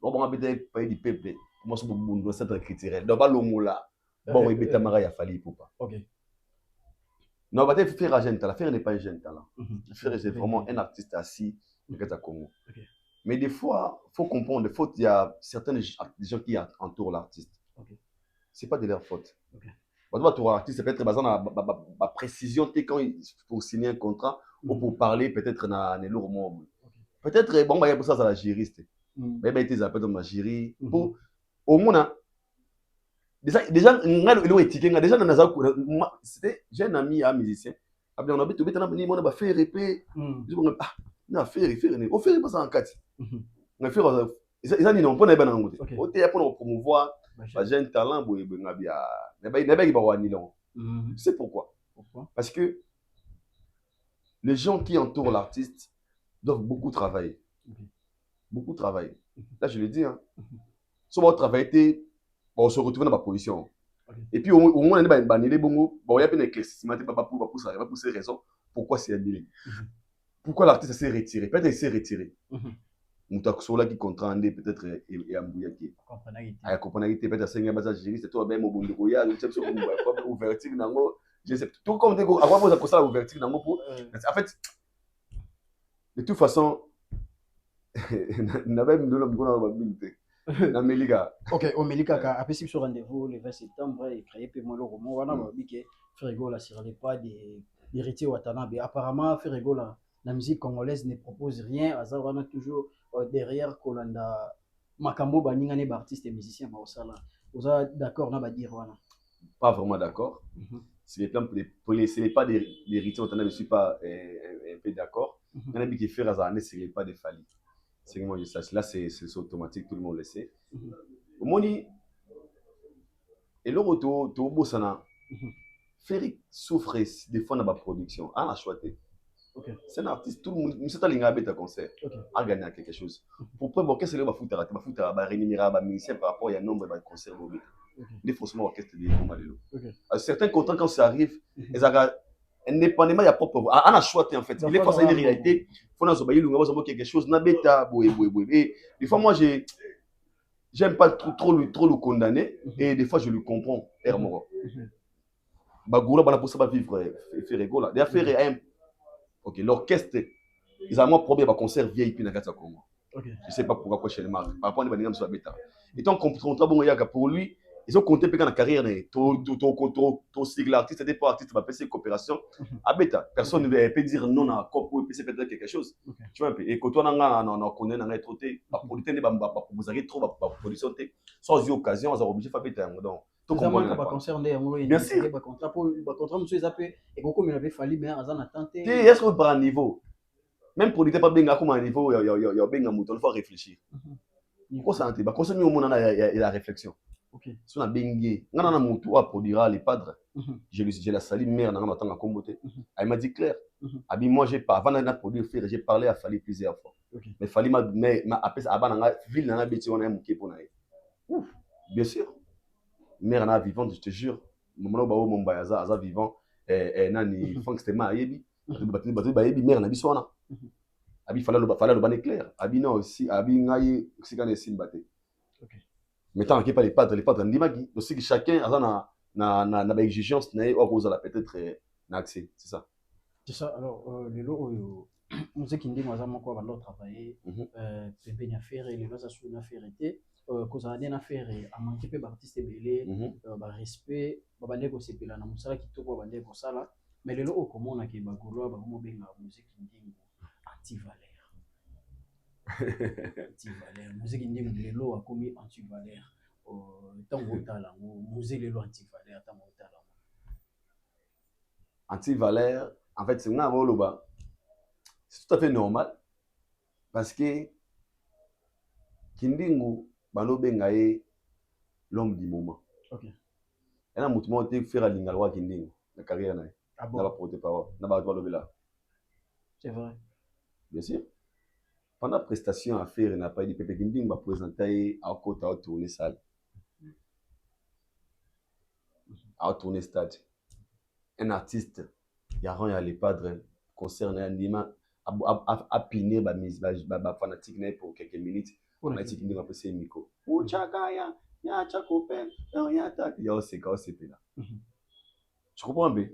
On va peut-être payer du peuple. Moi c'est pour centre culturel. Donc pas le mot là. Bon, il beta mara ya fali pour pas. OK. Non, bah faire agent talent, faire n'est pas un jeune talent. Faire c'est vraiment un artiste assis au Congo. Mais des fois, faut comprendre, il y a certains gens qui entourent l'artiste. C'est pas de leur faute. Votre artiste peut être basé dans la précision pour signer un contrat ou pour parler peut-être dans les lourds mots. Peut-être bon bah pour ça la juriste. Mais ben ils appellent dans la jury pour au moins déjà ngalo éthique déjà dans naza c'était j'ai un ami un musicien après on a tout bête on a fait répé ah na faire on fait pas ça en quatre on fait ils ont non pas na banango o te pour promouvoir ba jeune talent boye ngabia na ba ki ba wani long. C'est pourquoi parce que les gens qui entourent l'artiste doivent beaucoup travailler. Beaucoup travailler. Là, je le dis, hein. Si on va travailler, on se retrouve dans ma position. Et puis, au moins, on a des bongo, il y a un éclaircissement, pour ces raisons. Pourquoi c'est annulé? Pourquoi l'artiste s'est retiré? Peut-être qu'il s'est retiré. Moutakosola qui contrandé, peut-être, et Ambouyaki. Il comprend peut-être que c'est un bagage, c'est toi, même au bout de Goya, je sais pas, ouverture, tout comme des gars, avant, vous avez ça, ouverture, en fait, de toute façon, OK, au Melika a passé sur rendez-vous le 20 septembre et créé paiement le roman. On a dit que Ferrego là sur les pas des héritiers Watanabe. Apparemment, Ferrego là, la musique congolaise ne propose rien. On a toujours derrière Kolanda Makambo Baninga ne artistes et musiciens Maosala. Vous êtes d'accord on va dire voilà. Pas vraiment d'accord. C'est les plans pour les pas des héritiers Watanabe, je suis pas un peu d'accord. On a dit que faire à c'est les pas des Fali. C'est que moi je sache. Là, c'est automatique, tout le monde le sait. Au moni, et le retour, tout beau ça Ferry souffre des fois dans ma production. On a choisi. C'est un artiste, tout le monde, nous sommes allés à un concert, à gagner quelque chose. Pour preuve, qu'est-ce que c'est que le foot à rémunérer les musiciens par rapport à un nombre de concerts. Il faut forcément orchestre des Malelo. Certains contrats, quand ça arrive, ils ont indépendamment il y a propre on a choisi en fait il est face à une réalité faut nous obéir nous quelque chose na beta boy des fois moi j'aime pas trop le condamner et des fois je le comprends hermoro bagoula bana pour ça va vivre faire rigoler d'ailleurs faire OK l'orchestre ils ont moi problème à concert VIP na kata Congo je sais pas pourquoi chez les marques par rapport à des sur beta et tant contrat bon yaka pour lui ils ont compté dans la carrière ton sigle artiste c'était pas artiste va passer coopération à bêta personne ne peut dire non à cop ou peut peut-être quelque chose tu vois et quand on a connaît na être té pas produire ne ba vous avez trop ba production té sans occasion on a obligé faire bêta donc tout comprendre pas concerne bien sûr ba contrat monsieur zappé et comme il avait fallu mais en attente est-ce que par niveau même producteur pas bien comme un niveau il y a bien mouton il faut réfléchir quoi ça ba consommer au monde la réflexion. Si on a bengué, on a un moutou à produire les padres. J'ai la sali mère dans ma tanga comboté. Elle m'a dit clair. Abi moi j'ai pas avant de produire faire j'ai parlé à Fali plusieurs fois. Mais Fali m'a appelé à Bananga ville dans la bêtise on a mouké pour naï. Bien sûr. Mère na vivante je te jure. Mon bao mon bayaza aza vivant nani funk c'était ma yebi. Batu ba yebi mère na biswana. Abi fala le ban clair. Abi non aussi abi ngai sikane simbate. Mais tant qu'il n'y a pas les padres, ndimaki, aussi que chacun a na exigence na o cause la peut-être na accès, c'est ça. C'est ça. Alors les lots musique qui dit moi ça moko bando travailler pembeni ya faire les lots sur na faire été cause à na faire a manquer pe ba artiste belé ba respect ba bande ko sepela na musala kitoko ba bande ko sala mais les lots comment on a ke ba golo ba mo benga musique ndingo anti valeur anti valeur musique ndingo les lots a commis anti valeur tango tala musique les lots anti valeur tango tala anti valeur en fait c'est nga boloba c'est tout à fait normal parce que Kindingu bano benga ye l'homme du moment. OK. Et là mutumo te faire lingalwa Kindingu la carrière na. Ah bon. Na ba porte-parole, na ba lobela. C'est vrai. Bien sûr. Pendant prestation à faire n'a pas dit Pepe Kindingu va présenter à côté à tourner salle. À tourner stade. Un artiste y a rien à les padres concerné Andima a piner ba fanatique pour quelques minutes. On a dit qu'il n'y a pas de micro. Ou chakaya, ya chakopen, ya tak, ya c'est quoi c'est là. Tu comprends bien?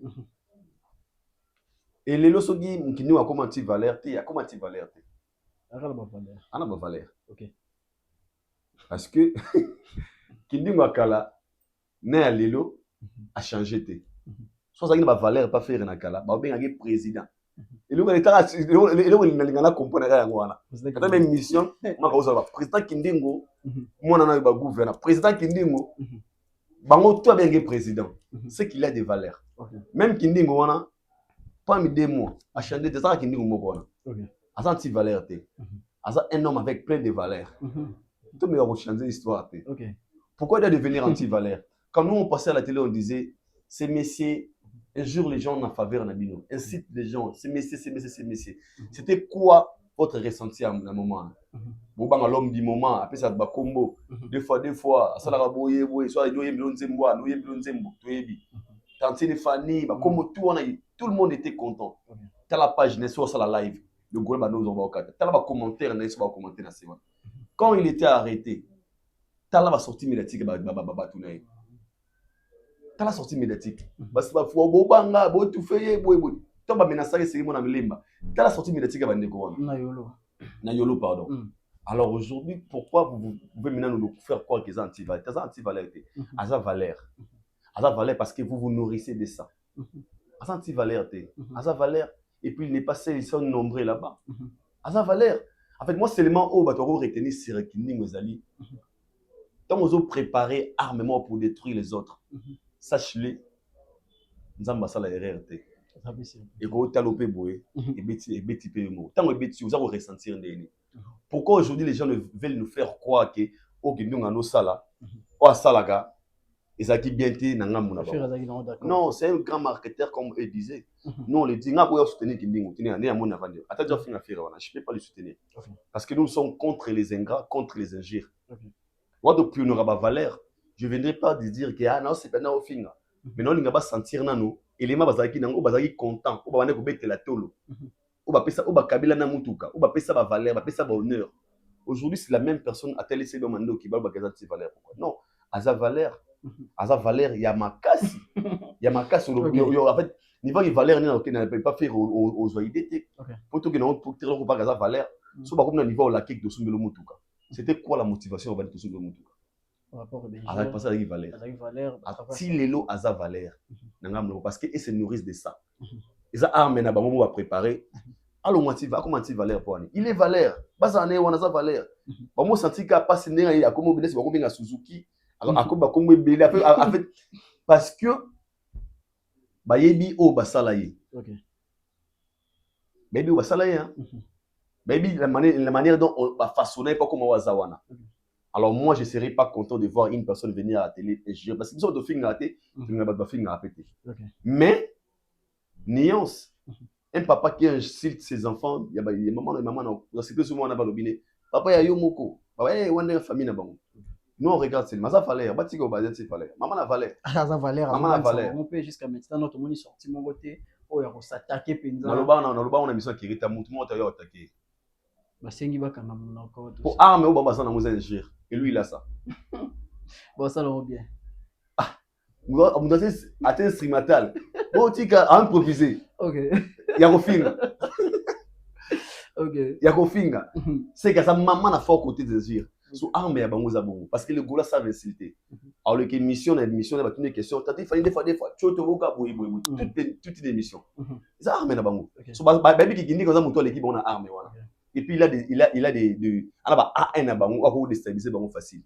Et les lots qui nous a comment tu valeur, il y a comment tu valeur. On a pas valeur. OK. Parce que qui nous a kala, né à l'élo a changé té. Soit ça qui n'a pas valeur pas faire na kala, ba bien un président. Et le ngana comprendre ya ngwana. Kata même mission, ma ko ça président Kindingo, moi na ba gouverneur, président Kindingo, bango toi bien président. C'est qu'il a des valeurs. Même Kindingo wana pas mi 2 mois, a changer de ça Kindingo moko wana. OK. A senti valeur té. A ça un homme avec plein de valeurs. Tout me va changer l'histoire té. OK. Pourquoi il doit devenir anti-valeur? Quand nous on passait à la télé on disait ces messieurs un jour, les gens en faveur Nabino incite les gens, c'est messieurs. C'était quoi votre ressenti à un moment? Vous avez l'homme du moment, après ça, va combo. Deux fois, ça la boye, soit il y a un zembo, il y a un zembo, tantine de famille, tout le monde était content. T'as la page, n'est-ce pas, la live, le gros bateau, on va au cadre. T'as la commentaire, n'est-ce pas, commenter la semaine. Quand il était arrêté, t'as la sortie médiatique, t'as la sortie médiatique. Parce que faut bobanga, bo tout fait, bo. Toi ba menacer c'est mon amilimba. T'as la sortie médiatique ba ndeko. Na yolo pardon. Alors aujourd'hui, pourquoi vous pouvez maintenant nous faire croire qu'ils sont anti-valeur? T'as anti-valeur. Asa valeur. Asa valeur parce que vous vous nourrissez de ça. Asa anti-valeur. Asa valeur et puis il n'est pas seul, ils sont nombreux là-bas. Asa valeur. En fait moi seulement au bateau retenir sur Kindingo Zali. Tant aux autres préparer armement pour détruire les autres. Sache-le, nous avons ça la RRT. Et quand tu as l'opé boé, et bêti pémo. Tant que bêti, vous allez ressentir des. Pourquoi aujourd'hui les gens veulent nous faire croire que au Guinée on a ça là, ou à Salaga, et ça qui bien été non, c'est un grand marketeur comme il disait. Nous on le dit, n'a pas soutenir Guinée, on tenait à mon avant. Attends, je ne peux pas le soutenir parce que nous sommes contre les ingrats, contre les injures. Moi depuis on n'aura pas valeur. Je ne viendrai pas de dire que ah non, c'est pas au fin. Mais non, il ne va pas sentir nano. Et les gens sont contents. Ils vont mettre la tolo. Ils vont faire ça, ils vont kabila na mutuka. Ils vont faire ça valeur, ils vont faire ça honneur. Aujourd'hui, c'est la même personne à télé c'est demandé qui va faire ça valeur. Non, à sa valeur, il y a ma casse. Il y a ma casse. En fait, niveau de valeur, il ne peut pas faire aux OIDT. Pour tout que nous pour tirer au pas à sa valeur. Soit comme le niveau la kick de Sumelo mutuka. C'était quoi la motivation de Sumelo mutuka? Avec ça avec valeur si les lots à sa valeur parce que ils se nourrissent de ça et ça amène à va préparer alors motif comment anti valeur pour il est valeur basa ne wana sa valeur ba mo senti ka passe ndenge ya comme business ba ko Suzuki akoba kombe belé en fait parce que ba yebi o basala yi OK baby o basala yi hein baby la manière dont on va façonner pas comme wazawana. Alors moi, je ne serais pas content de voir une personne venir à la télé et jurer. Parce que si on doit faire rater, tu n'as pas de faire répéter. Mais, nuance, un papa qui insulte ses enfants, il y a maman, c'est que souvent on a pas l'obiné. Papa, il y a Yomoko. Papa, il y a une famille. Nous, on regarde, c'est ma valeur. Maman a valeur. Maman a valeur. On peut jusqu'à maintenant, notre monde est sorti mon côté. Oh, il faut s'attaquer. Dans le bas, on a mis ça qui est à mon tout le monde a attaqué. Pour arme au baba ça n'a pas et lui il a ça. Bon ça le bien. Mutu atteint instrumental. Bon, tika improviser. Ok. Ya kofinga. Ok. Ya kofinga. C'est que ça maman na fort côté de dire. So arme ya bango za bongo parce que le gola savent insulter. Alors le émission na émission na batune question, tati fallait des fois tu to boka boy toute une émission. Ça arme na bango. So ba bi ki ndi ko za mutu l'équipe on a arme wana. Et puis il a des alors A1 na bango ko déstabiliser bango facile.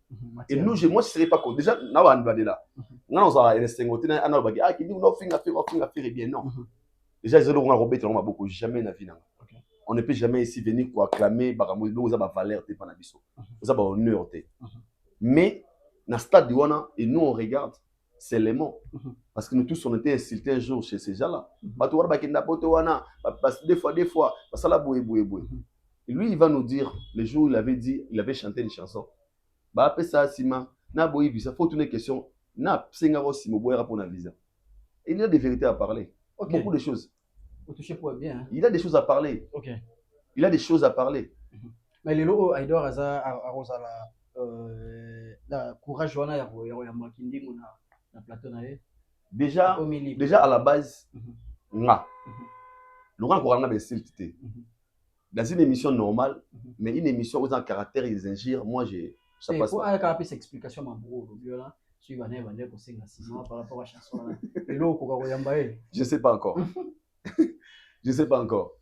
Et nous moi je serais pas contre déjà na ba ndwa de là. Nga on ça les sengote na ana ba ki ki ndi no finga faire bien non. Déjà ils ont Robert on m'a beaucoup jamais na vie na. On ne peut jamais ici venir pour acclamer Baramou, vous avez valeur, vous avez honneur. Mais, dans le stade de Wana, et nous on regarde, c'est les mots. Parce que nous tous on était insultés un jour chez ces gens-là. Des fois, et lui il va nous dire, le jour où il avait dit, il avait chanté une chanson. Bah après ça, Sima, na boy visa, faut tourner question, na psengaro simo boy pour na visa. Il y a des vérités à parler, beaucoup de choses. Vous touchez pour bien. Hein? Il a des choses à parler. Ok. Il a des choses à parler. Mais les lots, Aïdor Aza, la courage, on a Makindi, on a plateau. Déjà à la base, Laurent Coranga est style. Dans une émission normale, mais une émission où un caractère et des injures, moi, ça passe pas. Pour avoir une explication, ma bro, sur par rapport à la chanson. Je ne sais pas encore. Je ne sais pas encore.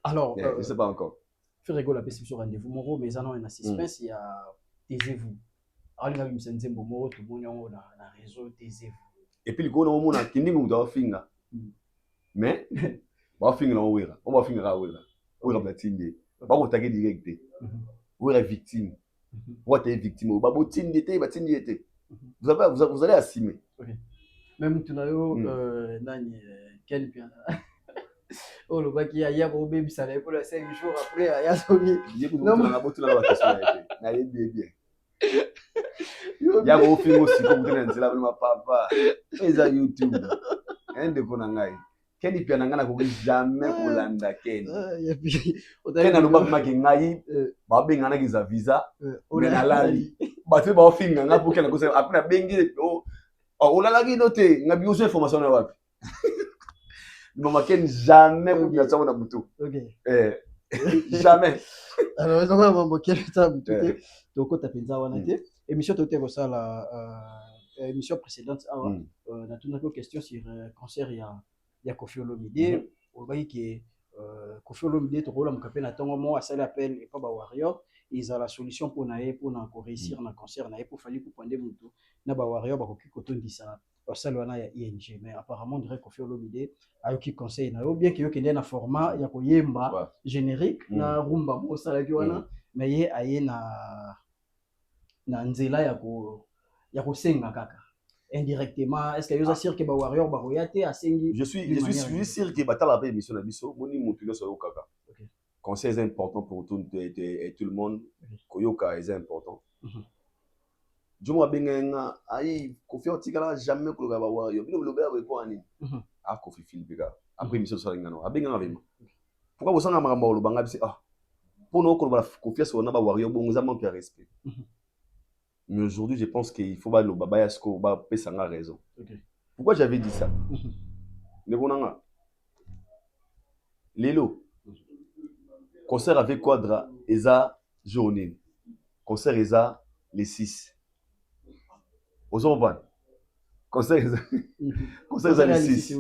Alors, je ne sais pas encore. Fais rigoler la perception rendez-vous. Mon rôle, mais en suspense, il y a taisez-vous. Alors, il y a une scène de Momo, tout le monde a réseau, taisez-vous. Et puis, le gars, on a qui nous doit finir. Mais, on va finir on va finir là. On va platiner. On va attaquer direct. On est victime. On va être victime. On va batiner. Vous allez assumer. Même tu n'as quel bien. Oh, le bac, il y a un bébé, ça pour les 5 jours après, il y a son lit. Il y a un film aussi, comme tu l'as dit, là, ma papa. C'est à YouTube. Un de Konangai. Ken il piananga ko jamais kolanda Ken. Ken alo bak maki ngai ba benga na kiza visa. Na lali. Ba te ba finga nga pour Ken ko se après bengi o olala ki note nga biso information na wapi. Maman Ken jamais pour bien ça on a buto. OK. Jamais. Alors on va maman Ken ça buto. Donc on t'appelle wana te. Émission toté ko ça la émission précédente on a une question sur cancer il y a Koffi Olomide on voit que Koffi Olomide to rola mkape na tongo mo asali appel et pas ba warrior ils ont la solution pour na réussir na cancer na pour fali pour prendre mutu na ba warrior ba koki kotondisa asali wana ya ING mais apparemment dirait Koffi Olomide ayoki conseil na yo bien que yo kende na format ya koyemba générique na rumba mo sala ki wana mais ye aye na nzela ya ko senga kaka indirectement. Est-ce que vous assure que warrior baroyate asengi? Je suis sûr que batala la émission na biso moni montule sur kaka. Conseil est important pour tout le monde. Koyoka est important. Jomo benga ai Koffi otikala jamais ko ba warrior. Bino lobe ba ko ani. Ah Koffi filbega. Après émission sur ngano. Abenga vema. Pourquoi vous sanga makambo lo banga bisi pour nous ko ba Koffi so na ba warrior bongo za manque de respect. Mais aujourd'hui, je pense qu'il faut le babayasko, Pessanga raison. Pourquoi j'avais dit ça? Lélo, concert avec Quadra, Eza, journée. Concert Eza, les 6. Aux Orban. Concert Eza, les 6.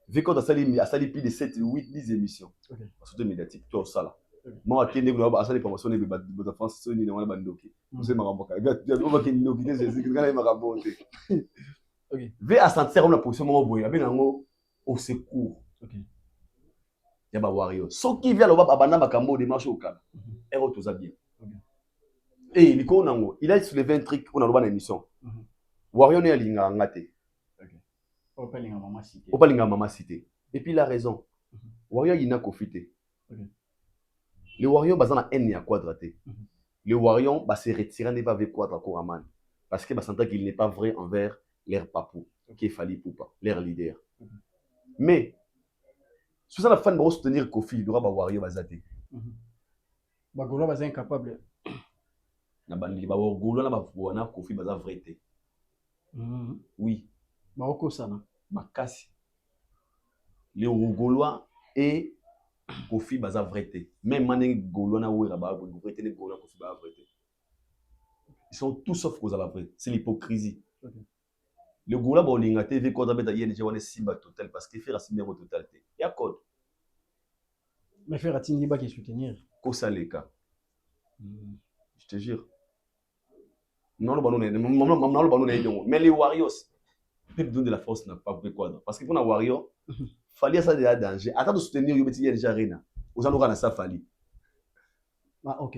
Vu qu'on a sali plus de 7, 8, 10 émissions. Surtout médiatique, tout ça là. Moi, je suis asali promotion de France, c'est une bandoki. Vous maramboka. Gars, qui nous quitter, c'est que marambote. OK. Ve à sentir la position mo boya, ben ngo au secours. OK. Ya ba warrior. So qui vient là-bas abanda makambo de marche au cas. Ero tout ça bien. OK. Et il ko nango, il a soulevé un truc on a dans l'émission. Warrior ne alinga ngate. OK. Opalinga mama cité. Et puis il a raison. Warrior il n'a confité. OK. Le Warrior bazana N ya quadraté. Le Warrior va se retirer ne pas avec Quadra Koraman parce que sentait qu'il n'est pas vrai envers leur papou qui est Fali Poupa, leur leader. Mais si ça la fan va soutenir Koffi, il doit ba Warrior bazate. Ba Golo baza incapable. Na bandi ba Golo na ba wana Koffi baza vérité. Oui, Maroko sana. makasi. Les Gaulois et Kofi baza vrai te. Même mané Gaulois na ouera ba vrai te les Gaulois Kofi ba vrai te. Ils sont tous sauf cause à la vraie. C'est l'hypocrisie. Okay. Le Gaulois ba olinga te ve code beta yene je wane simba total parce que faire simba ko totalité. Il y a code. Mais faire Atini ba qui soutenir. Kosa leka. Je te jure. Non le ballon non le ballon est mais les Warriors peut donner de la force n'a pas quoi parce que pour un Warrior fallait ça déjà danger. Attends de soutenir yo beti yene arena. Aux gens na ça fallait. Ah OK.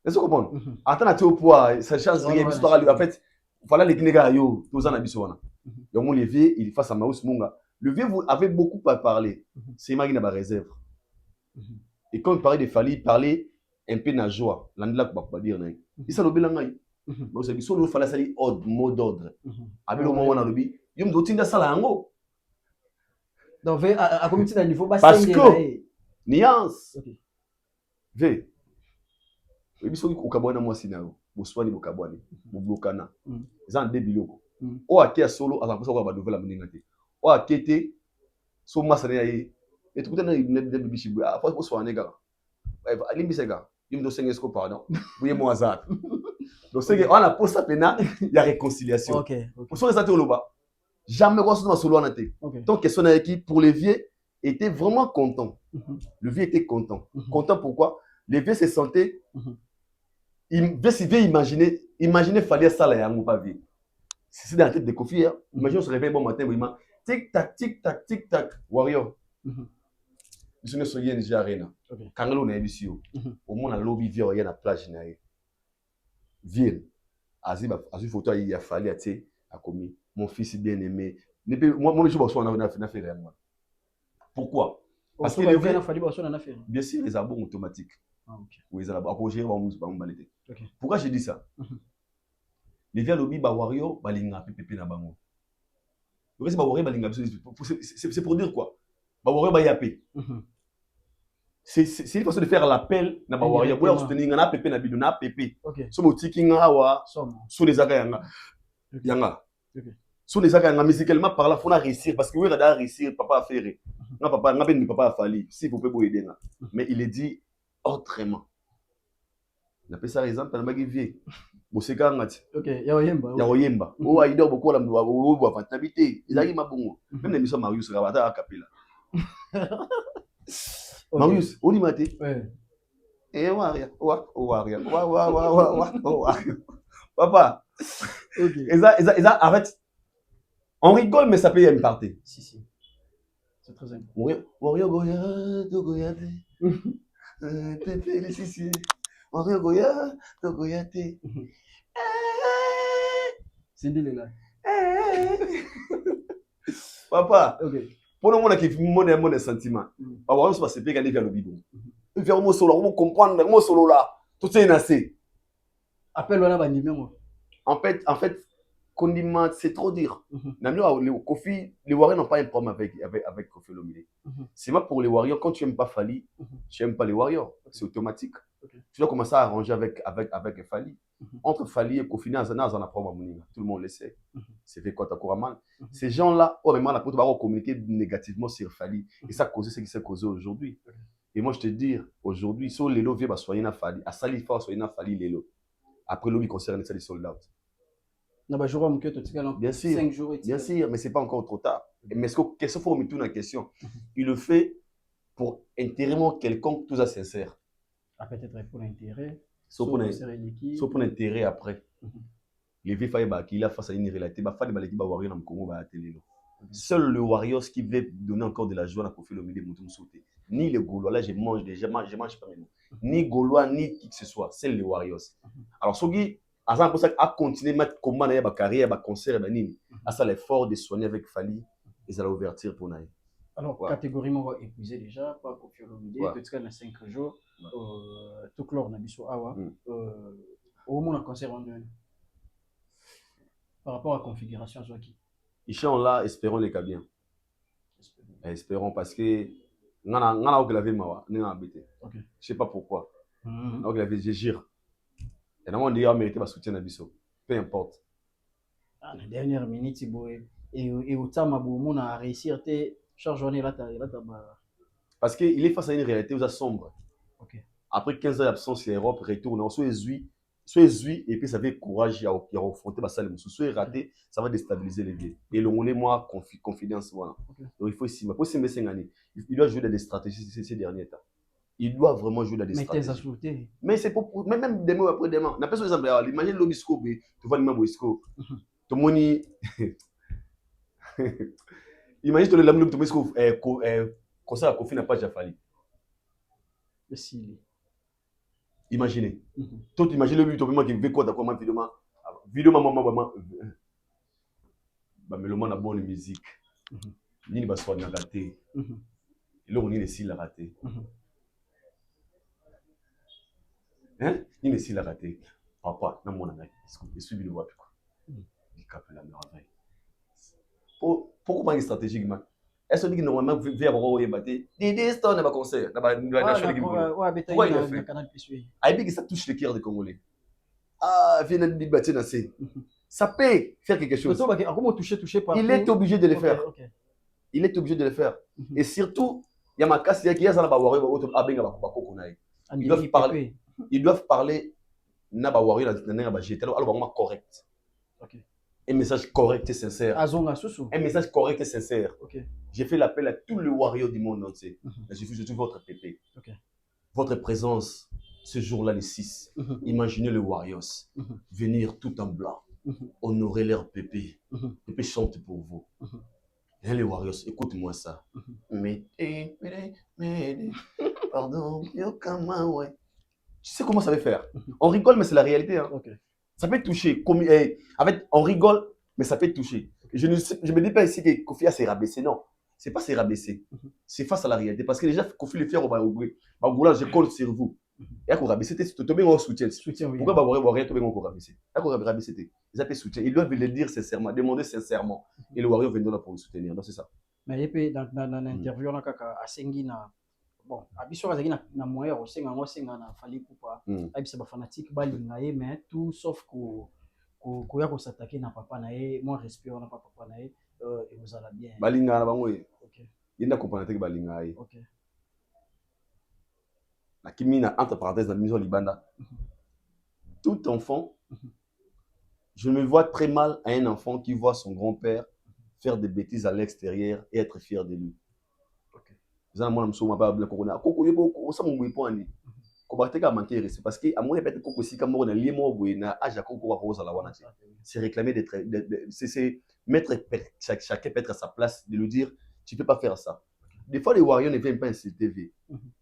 Est-ce que vous comprenez? Attends à au poids, ça change rien. En fait, voilà les Guinéens, yo, tous en habituant. Donc mon levier, il face à Maus Munga. Le vieux vous avez beaucoup à parler. C'est Magui na ba réserve. Et quand il parlait de Fali, il parlait un peu na joie. L'andla pas dire nai. Il ça lobby langai. Donc c'est biso le fallait ça ordre, mot d'ordre. Avec le moment on a lobby, yo me dotinda sala yango. Donc à comité d'un niveau bas parce que nuance. V ebi soki okabwana mwasi na yo boswani bokabwani boblokana eza nde biloko oyo ake ya solo azakosa koya banovela moninga te oyo ake te so masana ya ye etukutana nde bibishi boye oswane kaka alimbisa kaka yo mdo senge esiko pardon boye mo aza donc senge wana posa pena ya réconciliation soki eza te oloba jamais kosoto masolo wana te donc question na yeki pour les vieux était vraiment content le vieux était content content pourquoi les vieux se sentaient il veut imaginer fallait ça là yango pas vie c'est dans la tête de Kofi hein. Imagine on se réveille bon matin vraiment tic tac warrior je ne suis rien arena quand on est ici au moins na lobby vieux il y a na plage na ville aziba photo il a fallu ati a commis mon fils bien aimé moi je bosse on a fait rien pourquoi parce que le vieux a fallu bosser on a fait bien sûr les abos automatiques. OK. Oui, ça là-bas. Pourquoi j'ai dit ça? Les vieux lobby ba wario balinga ppp na bango. Le reste ba wario balinga c'est pour dire quoi? Ba wario ba yapé. C'est une façon de faire l'appel na ba wario pour soutenir na pp na bido na pp. So motiki ngawa so les aga yanga. Yanga. So les aga yanga musicalement par là faut na réussir parce que oui da réussir papa a faire. Na papa na ben papa a fallu. Si vous pouvez aider na. Mais il est dit autrement. On appelle ça exemple na bagi vie. Boseka ngati. OK, ya oyemba. Ya oyemba. O aido bokola mwa o wa fantabité. Ezali mabongo. Même na miso Marius Rabata a capella. Marius, on y maté. Ouais. Eh waria. Wa. Papa. OK. Eza arrête. On rigole mais ça peut y impacter. Si. C'est très important. Wario Goya. Pepe si. Wario Goya, Togoyate. C'est dit là. Papa, OK. pour le monde qui mon sentiment. Papa, on se peut gagner vers le bidon. Vers mon solo, on comprendre mon solo là. Tout c'est assez. Appelle on a ba numéro. En fait, condiment, c'est trop dur. Les Kofi, les Warriors n'ont pas un problème avec Kofi Olomide. C'est pas pour les Warriors, quand tu n'aimes pas Fali, tu n'aimes pas les Warriors. C'est automatique. Tu dois commencer à arranger avec Fali. Entre Fali et Kofi, on a un problème. Tout le monde le sait. C'est fait quoi, t'as couru mal. Ces gens-là, vraiment, la pour communiquer négativement sur Fali. Et ça a causé ce qui s'est causé aujourd'hui. Et moi, je te dis, aujourd'hui, si les lots viennent soigner na Fali, à Sali fort soigner na Fali les lots. Après, l'eau, il concerne les soldats. Bien sûr, 5 jours bien sûr, mais c'est pas encore trop tard. Mais ce qu'il faut remettre la question, il le fait pour intérêt quelconque, tout ça sincère. Peut-être pour l'intérêt. Sauf pour l'intérêt après. Les vieux failles qu'il a face à une réalité, bah fallait l'équipe warrior dans le Congo bah télé. Seul le Warriors qui veut donner encore de la joie à Kofi Olomide Moutoum sauter. Ni les Gaulois là je mange pas même. Ni Gaulois ni qui que ce soit, c'est les Warriors. Alors Sogi Azan pour ça a continué mettre comment na ba carrière ba concert ba nini. À ça l'effort de soigner avec Fali et ça l'ouverture pour naï. Alors catégoriquement on va épuiser déjà pas Kofi Olomide peut-être qu'il y a 5 jours tout clore na biso awa au moins un concert en deux. Par rapport à la configuration Zoaki. Inch'Allah, espérons les cas bien. Espérons parce que ngana ok la vie mawa n'en embêté. Je sais pas pourquoi. Ok la vie je gire. Et normalement on dit mériter ma soutien à biso. Peu importe. La dernière minute, et au temps, on a réussi à charge journée là, Parce qu'il est face à une réalité où ça sombre. ok. Après 15 ans d'absence, l'Europe retourne. Soit Zui, et puis ça fait courage à affronter la salle. Soit raté, ça va déstabiliser les vies. Et le moi, confidence. Voilà. Okay. Donc il faut estimer. Il doit jouer dans des stratégies ces derniers temps. Il doit vraiment jouer dans des stratégies. Mais c'est pour. Même demain ou après-demain. On appelle ça exemple. Imagine l'Obisco, tu vois le même Obisco. Tout le monde. Imagine le même Obisco. Concert à Kofi n'a pas déjà fallu. Imaginez. Toi, tu imagines le but, qui veut quoi d'accord, vidéo, maman, mais le monde a bonne musique. Ni va soigner raté. Et là, on est ici, la raté. Hein? Ni ici, la raté. Papa, non, mon ami, je suis venu voir. Il capte la merveille. Pourquoi pas une stratégie, man? Est-ce que normalement, vous avez un battu? Des stars dans le concert, dans la nationale de pourquoi il a fait? Aïe, ça touche le cœur des Congolais. Ah, viens de battre dans ces. Ça peut faire quelque chose. Il est obligé de le faire. Il est obligé de le faire. Et surtout, il y a ma casse, il y a ils doivent parler correct. Un message correct et sincère. Un message correct et sincère. J'ai fait l'appel à tous les warriors du monde entier. Je suis votre pépé. Votre présence ce jour-là, les 6. Imaginez les warriors venir tout en blanc, honorer leur pépé. Pépé chante pour vous. Et les warriors, écoute-moi ça. Pardon, ouais. Tu sais comment ça va faire? On rigole, mais c'est la réalité. Hein. Ça peut toucher. On rigole, mais ça peut toucher. Je ne me dis pas ici que Kofi s'est rabaissé. Non, c'est pas s'est rabaissé. C'est face à la réalité. Parce que déjà, Kofi le fait au Baougoué. Baougoué, je compte sur vous. Et à quoi rabaisser, tu te mets en soutien. Pourquoi Baougoué, tu te mets en rabaisser? À quoi rabaisser? Ils appellent soutien. Ils doivent le dire sincèrement, demander sincèrement. Et le warrior viendra là pour le soutenir. Donc c'est ça. Mais dans l'interview, on a à Sengina. Bon, abiso azaki na moyen au senga ngo senga na fali kupa abisa ba fanatique balinga ye mais tout sauf ko ya ko s'attaquer na papa na ye moi respect na papa na ye et vous allez bien balinga na bango ye OK yenda comprendre te balinga ye OK na kimi na entre parenthèses na mission libanda tout enfant je me vois très mal à un enfant qui voit son grand-père faire des bêtises à l'extérieur et être fier de lui. Zana mwana msoma ba bla kokona koko yebo ko sa mo iponi ko bateka manquer c'est parce que à moi peut-être koko sika mo na liemo boy na aja koko wa rosa la wana c'est réclamer d'être c'est mettre chacun peut être à sa place de lui dire tu peux pas faire ça. Des fois les warriors ne viennent pas insulter V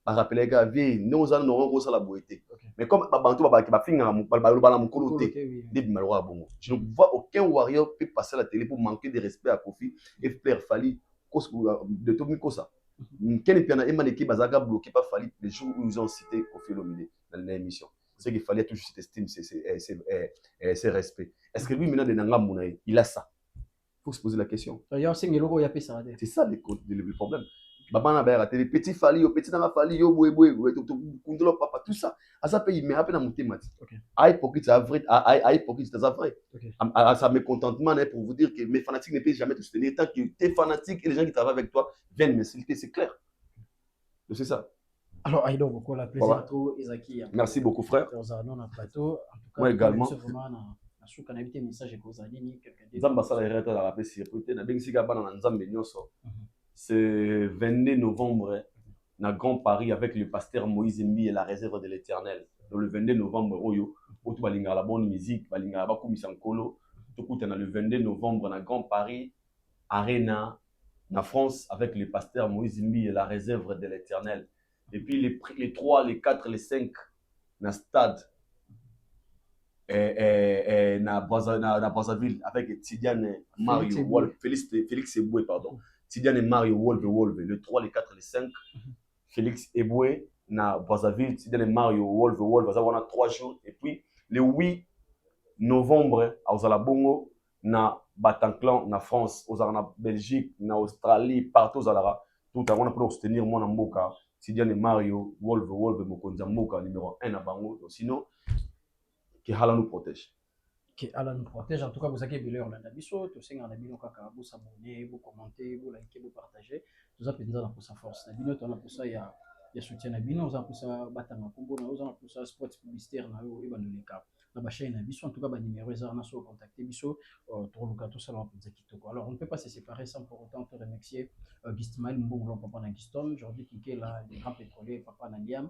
par rappeler gars V nous allons non rosa la boité mais comme bantu ba finga ba la mukolo té des malwa bongo je ne vois aucun warrior peut passer à la télé pour manquer de respect à Kofi et faire Fally de Tomi Kosa. Quel est le qui bazaga bloqué par Fally les jours où ils ont cité Kofi Olomide dans l'émission. C'est qu'il fallait toujours cette estime, c'est respect. Est-ce que lui maintenant de Nanga Mounaï, il a ça? Il faut se poser la question. C'est ça le problème. Babana Bera, les petits Fally, les petits Nanga Fally, papa, tout ça. À ça pays, mais à peine à monter mat. À hypocrite, c'est vrai. À hypocrite, c'est vrai. À ça mécontentement pour vous dire que mes fanatiques ne peuvent jamais te soutenir. Tant que tes fanatiques et les gens qui travaillent avec toi viennent m'insulter, c'est clair. C'est ça. Alors, Aïdo, beaucoup la plaisir à toi, Isaki. Merci beaucoup, frère. Moi également. C'est 22 novembre, na Grand Paris avec le pasteur Moïse Mbi et la réserve de l'Éternel. Donc le 22 novembre, Oyo, Oto Balinga la bonne musique, Balinga Bakou Misankolo, Tokutana le 22 novembre, na Grand Paris, Arena, na France, avec le pasteur Moïse Mbi et la réserve de l'Éternel. Et puis les 3, les 4, les 5, na stade, na Brazzaville, avec Tidiane Mario, Félix Eboué, pardon. Tidiane Mario Wolve, le 3, le 4, le 5. Félix Eboué, na Brazzaville, Tidiane Mario Wolve, ça on a 3 jours. Et puis le 8 novembre, à Ozalabongo, na Bataclan, na France, na Belgique, na Australie, partout aux Alara. Tout le monde pour soutenir mon Mboka. Tidiane Mario Wolve, Mokonza Mboka, numéro 1 à Bango. Sinon, que Allah nous protège. que Allah nous protège. En tout cas, vous avez bien Orlando Bisso, tout ça, on a bien vous s'abonner, vous commenter, vous liker, vous partager. Tout ça, peut-être dans sa force. On a pour ça, il y a soutien à Bino, on a pour ça, Batanga Combo, on a pour ça, sport publicitaire, et dans le cas. On a chaîne Bisso, en tout cas, le numéro, on a sur contacter Bisso, tout ça, alors, on ne peut pas se séparer sans pour autant te remercier Gismaël Mbongo, papa Nagiston, aujourd'hui, qui est là, le grand pétrolier, papa Naliam.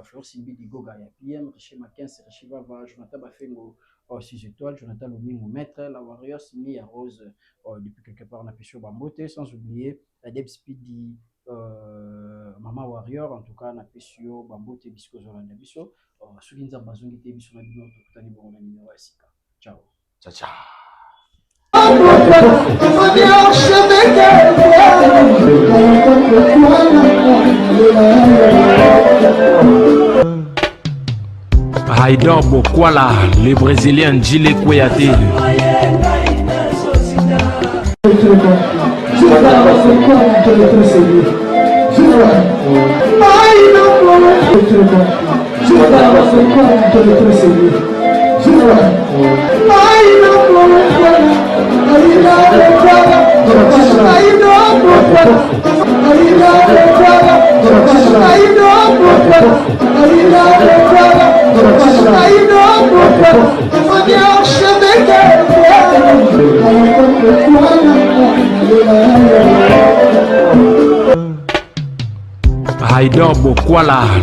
Fleur Simbi Digoga ya PM, Riché Mackenzie, Riché Vava, Jonathan Bafengo, 6 étoiles, Jonathan Lomingo Maître, la Warriors, Mia Rose, depuis quelque part on a pu sur Bambote, sans oublier la Deb Speedy, Mama Warrior, en tout cas on a pu sur Bambote, Bisco Zolanda Bisso, Soulinza Bazongi, Bisso Nabino, Tokutani Bon, numéro Sika. Ciao. Ciao, ciao. Haïdor Bokwala, le Brésilien Gilles Kouyaté. Haïdor Bokwala.